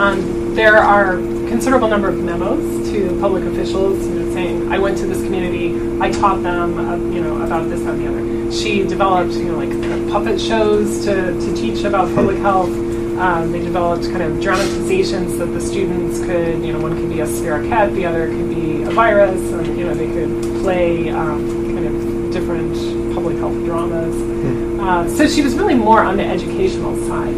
There are considerable number of memos to public officials, saying, "I went to this community, I taught them, about this, that, and the other." She developed, like puppet shows to teach about public health. They developed kind of dramatizations that the students could, one could be a spirochete, the other could be a virus, and they could play kind of different public health dramas. So she was really more on the educational side.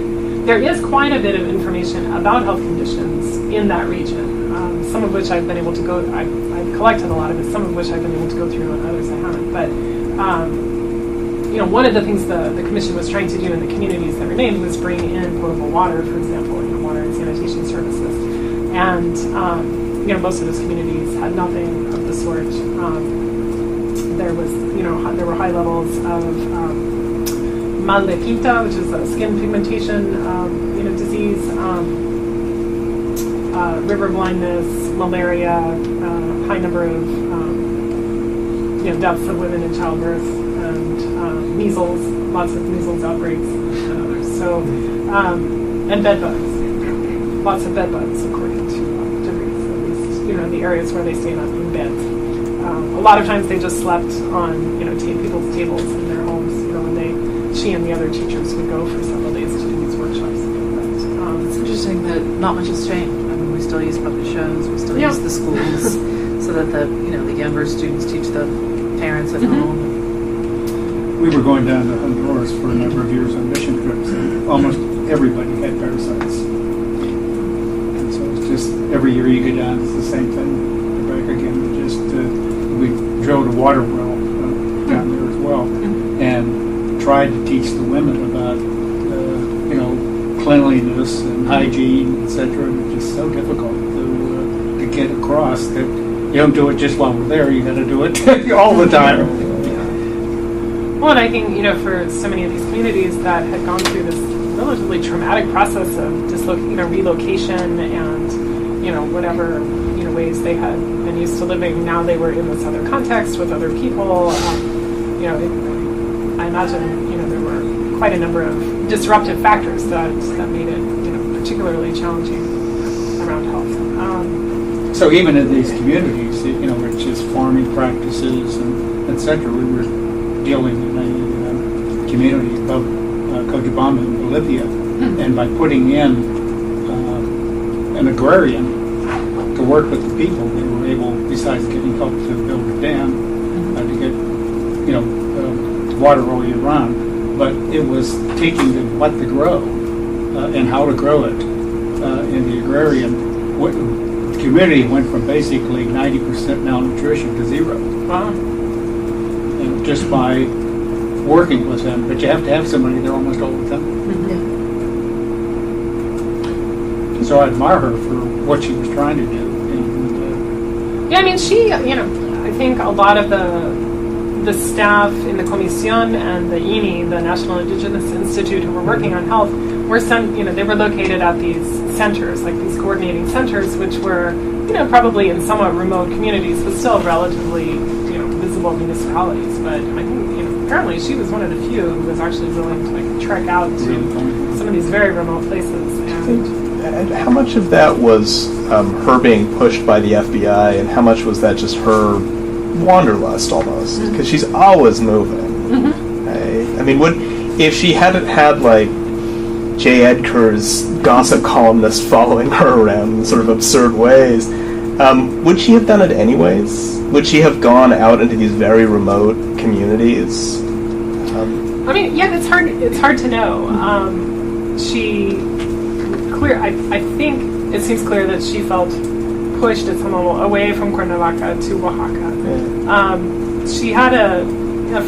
There is quite a bit of information about health conditions in that region, some of which I've been able to go, I've collected a lot of it, some of which I've been able to go through and others I haven't. But, one of the things the Commission was trying to do in the communities that remained was bring in potable water, for example, water and sanitation services. And, most of those communities had nothing of the sort. There were high levels of mal de pinta, which is a skin pigmentation, disease, river blindness, malaria, high number of, deaths of women in childbirth, and measles, lots of measles outbreaks, and others. So, and bed bugs, lots of bed bugs, according to degrees, at least, in the areas where they stayed in beds. A lot of times they just slept on, people's tables in their homes, she and the other teachers would go for several days to do these workshops. It's interesting that not much has changed. I mean, we still use puppet shows, we still use the schools, so that the younger students teach the parents at home. We were going down to Honduras for a number of years on mission trips, and almost everybody had parasites. And so it's just every year you go down, it's the same thing. Back again, we drilled a water well down there as well, and tried to teach the women about, cleanliness and hygiene, etc. And it's just so difficult to get across that you don't do it just while we're there. You got to do it all the time. Well, and I think for so many of these communities that had gone through this relatively traumatic process of relocation and whatever ways they had been used to living, now they were in this other context with other people. I imagine there were quite a number of disruptive factors that made it particularly challenging around health. So even in these communities, which is farming practices and etc., we were dealing in a community above Cochabamba in Bolivia, and by putting in an agrarian to work with the people, they were able, besides getting help to build a dam, to get water all year round, but it was teaching them what to grow and how to grow it. In the agrarian, the community went from basically 90% malnutrition to 0. Wow. And just by working with them, but you have to have somebody there almost all the time. So I admire her for what she was trying to do. And, I mean, she, I think a lot of the staff in the Comisión and the INI, the National Indigenous Institute, who were working on health, were sent, they were located at these centers, like these coordinating centers, which were, probably in somewhat remote communities, but still relatively, visible municipalities. But I think, apparently she was one of the few who was actually willing to trek out to some of these very remote places. And how much of that was her being pushed by the FBI, and how much was that just her wanderlust almost? Because she's always moving. I mean, if she hadn't had J. Edgar's gossip columnists following her around in sort of absurd ways, Would she have done it anyways? Would she have gone out into these very remote communities? I mean, yeah, it's hard to know. I think it seems clear that she felt pushed at some level away from Cuernavaca to Oaxaca. Yeah. She had a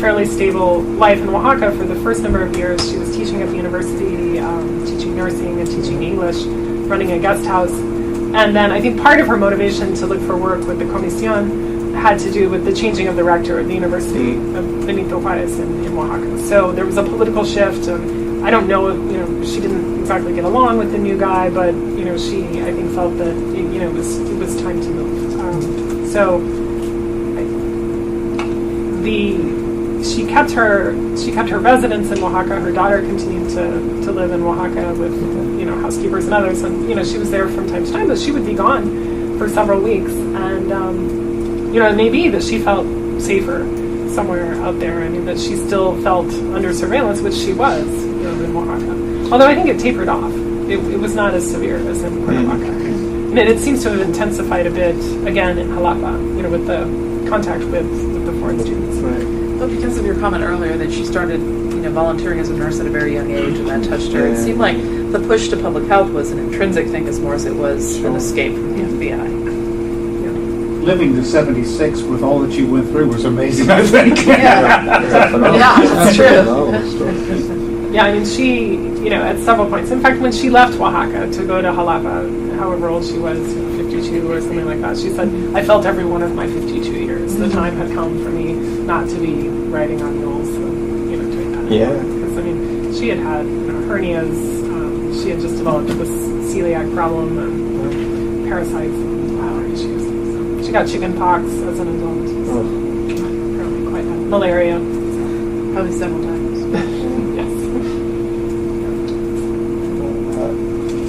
fairly stable life in Oaxaca for the first number of years. She was teaching at the university, teaching nursing and teaching English, running a guest house. And then I think part of her motivation to look for work with the Comisión had to do with the changing of the rector of the University of Benito Juárez in Oaxaca. So there was a political shift. I don't know, she didn't exactly get along with the new guy, but, she, I think, felt that, it was time to move. She kept her residence in Oaxaca. Her daughter continued to live in Oaxaca with, housekeepers and others. And, she was there from time to time, but she would be gone for several weeks. And, it may be that she felt safer somewhere out there. I mean, that she still felt under surveillance, which she was, in Oaxaca. Although I think it tapered off. It was not as severe as in Cuernavaca. And it seems to have intensified a bit, again, in Jalapa, with the contact with the foreign students. Right. But because of your comment earlier that she started, volunteering as a nurse at a very young age and that touched her, it seemed like the push to public health was an intrinsic thing as more as it was an escape from the FBI. Living to 76 with all that you went through was amazing, I think. Yeah, that's true. Yeah, I mean, she, at several points. In fact, when she left Oaxaca to go to Jalapa, however old she was, 52 or something like that, she said, I felt every one of my 52 years. The time had come for me not to be riding on mules and, doing that. Yeah. Because, I mean, she had hernias. She had just developed this celiac problem and parasites and bowel issues. So she got chicken pox as an adult. So apparently quite bad. Malaria. Probably several times. Yes.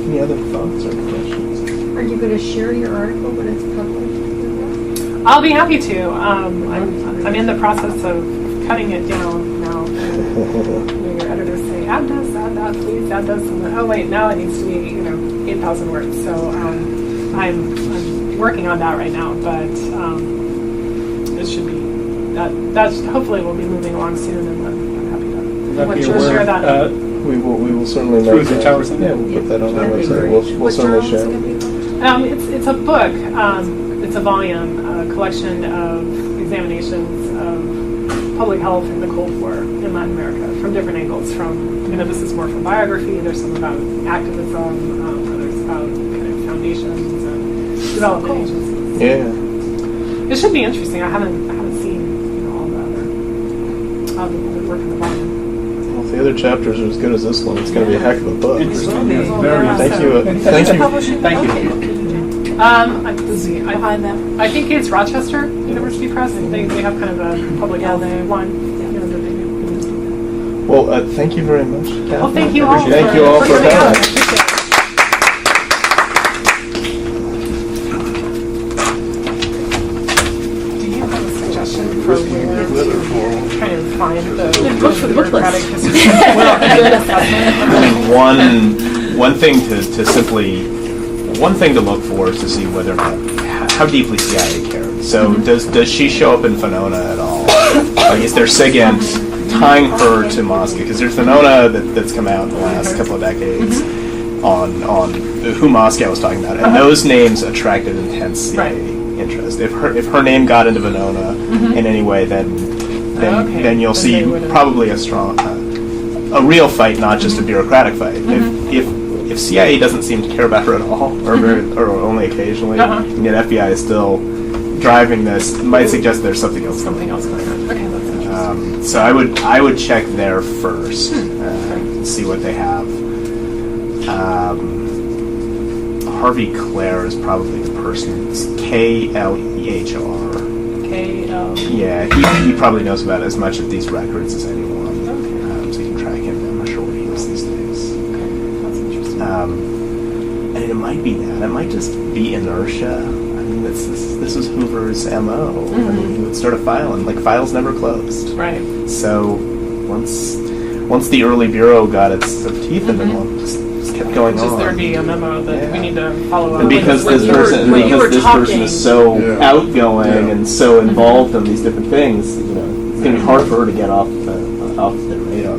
Any other thoughts or questions? Are you going to share your article when it's published? I'll be happy to. I'm in the process of cutting it down now. Your editors say, add this, add that, please add this. And then, oh wait, now it needs to be 8,000 words. So I'm working on that right now, but it should be that hopefully will be moving along soon, and I'm happy to share that. We will certainly through the Tower Center? Yeah, we'll put that on our website. We'll certainly share. It's a book. It's a volume, a collection of examinations of public health in the Cold War in Latin America from different angles. This is more from biography. There's some about activism. Others about kind of foundations and development agencies. Yeah. It should be interesting. I haven't seen all the other work in the volume. Well, if the other chapters are as good as this one, it's going to be a heck of a book. Interesting. Yeah, very Thank you. Thank you. Let's see. Behind them. I think it's Rochester University Press. They have kind of a public health one. Well, thank you very much, Kathy. Well, thank you all. Thank you all for coming out. coming. Do you have a suggestion for where to kind of find the most bureaucratic history? One thing to look for is to see whether or not how deeply CIA cared. So does she show up in Venona at all? Like, is there SIGINT tying her to Moscow? Because there's Venona that's come out in the last couple of decades on who Moscow was talking about, and those names attracted intense CIA interest. If her name got into Venona in any way, then you'll see probably a strong, a real fight, not just a bureaucratic fight. If CIA doesn't seem to care about her at all, or only occasionally, and yet FBI is still driving this, it might suggest there's something else going on. Okay, that's interesting. So I would check there first, see what they have. Harvey Clare is probably the person. It's K-L-E-H-R. K-L. Yeah, he probably knows about as much of these records as anyone. So you can track him. I'm not sure where he is these days. Okay, that's interesting. And it might be that. It might just be inertia. I mean, this was Hoover's MO. I mean, he would start a file, and files never closed. Right. So once the early bureau got its teeth into one, just just kept going Just on. there'd be a memo that we need to follow up. And because When this you were- person, when you were person talking- is so Yeah. outgoing Yeah. and so involved in these different things, you know, it's going to be hard for her to get off their radar.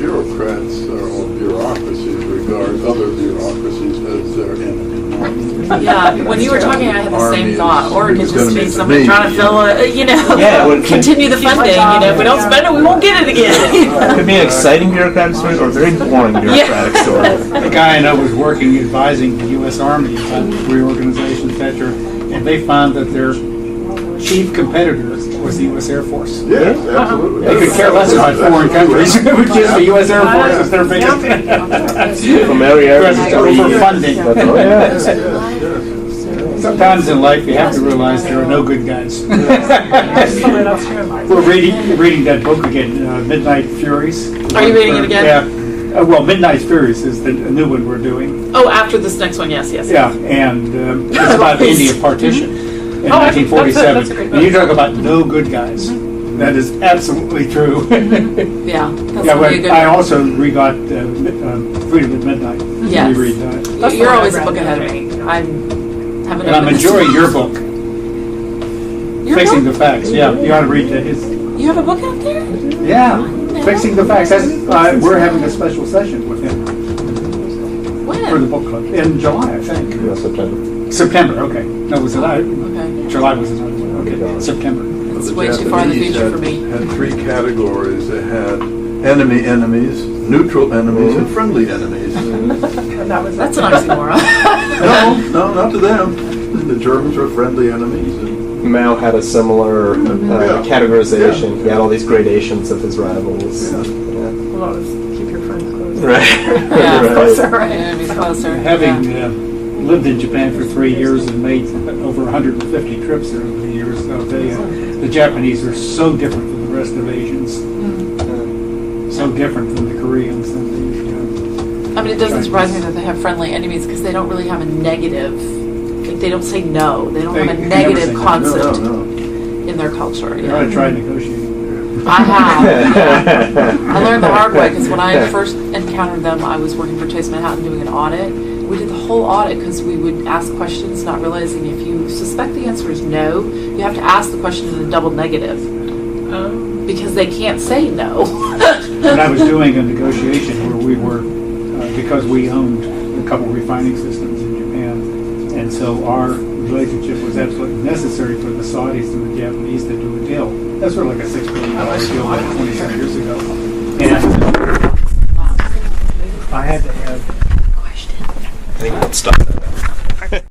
Bureaucrats or bureaucracies regard other bureaucracies as their enemy. Yeah, when you were talking, I had the Army same is- thought. Or it could is gonna just be be the someone me, trying to fill a, Yeah, well, it could- continue the Keep my funding. job, If we don't yeah. spend it, we won't get it It again. could be an exciting bureaucratic story or a very boring bureaucratic story. The guy I know was working advising the U.S. Army on reorganization, et cetera, and they found that their chief competitor was the U.S. Air Force. Yes, absolutely. They could care less about foreign countries. It was just the U.S. Air Force as their biggest Familiarity. for funding. Oh, yeah. Yes, yes. Sometimes in life, you have to realize there are no good guys. That's true. We're reading that book again, Midnight Furies. Are you reading it again? Yeah. Well, Midnight Furies is the new one we're doing. Oh, after this next one, yes. Yeah, and it's about India partition in Oh, I think that's a 1947. great And you book. talk about no good guys. That is absolutely true. Yeah, that's Yeah, gonna but be a good I one. also regot Freedom at Midnight. Yes. Reread that. That's You're the one always I a book read. ahead of me. Haven't And I'm opened this. enjoying your book, Your Fixing book? the Facts. Yeah, you ought to read his. You have a book out there? Yeah, Fixing the Facts. That's, we're having a special session with him for the When? book club in July, I think. Yeah, September. September, okay. No, was it Okay. July was another one. Okay, September. It's The way too far in the Japanese future for me. had three categories. They had enemies, neutral enemies, and friendly enemies. And that was That's an oxymoron. No, not to them. The Germans were friendly enemies. And Mao had a similar Yeah. categorization. He had all these gradations of his rivals. Yeah. Well, it was keep your friends close. Right. Yeah, Right. Closer, right? Yeah, be closer. Having Yeah. lived in Japan for 3 years and made over 150 trips there over the years, I'll tell you, the Japanese are so different from the rest of Asians. So different from the Koreans. And I mean, it doesn't surprise me that they have friendly enemies because they don't really have a negative. Like, they don't say no. They don't have a They never say negative no. concept no. in their culture. You ought to Yeah. try negotiating. I have. Yeah. I learned the hard way because when I first encountered them, I was working for Chase Manhattan doing an audit. We did the whole audit because we would ask questions, not realizing if you suspect the answer is no, you have to ask the question in a double negative because they can't say no. And I was doing a negotiation where we were, because we owned a couple refining systems in Japan, and so our relationship was absolutely necessary for the Saudis and the Japanese to do a deal. That's sort of like a $6 billion deal like 27 years ago. And I had to have I think we'll stop that.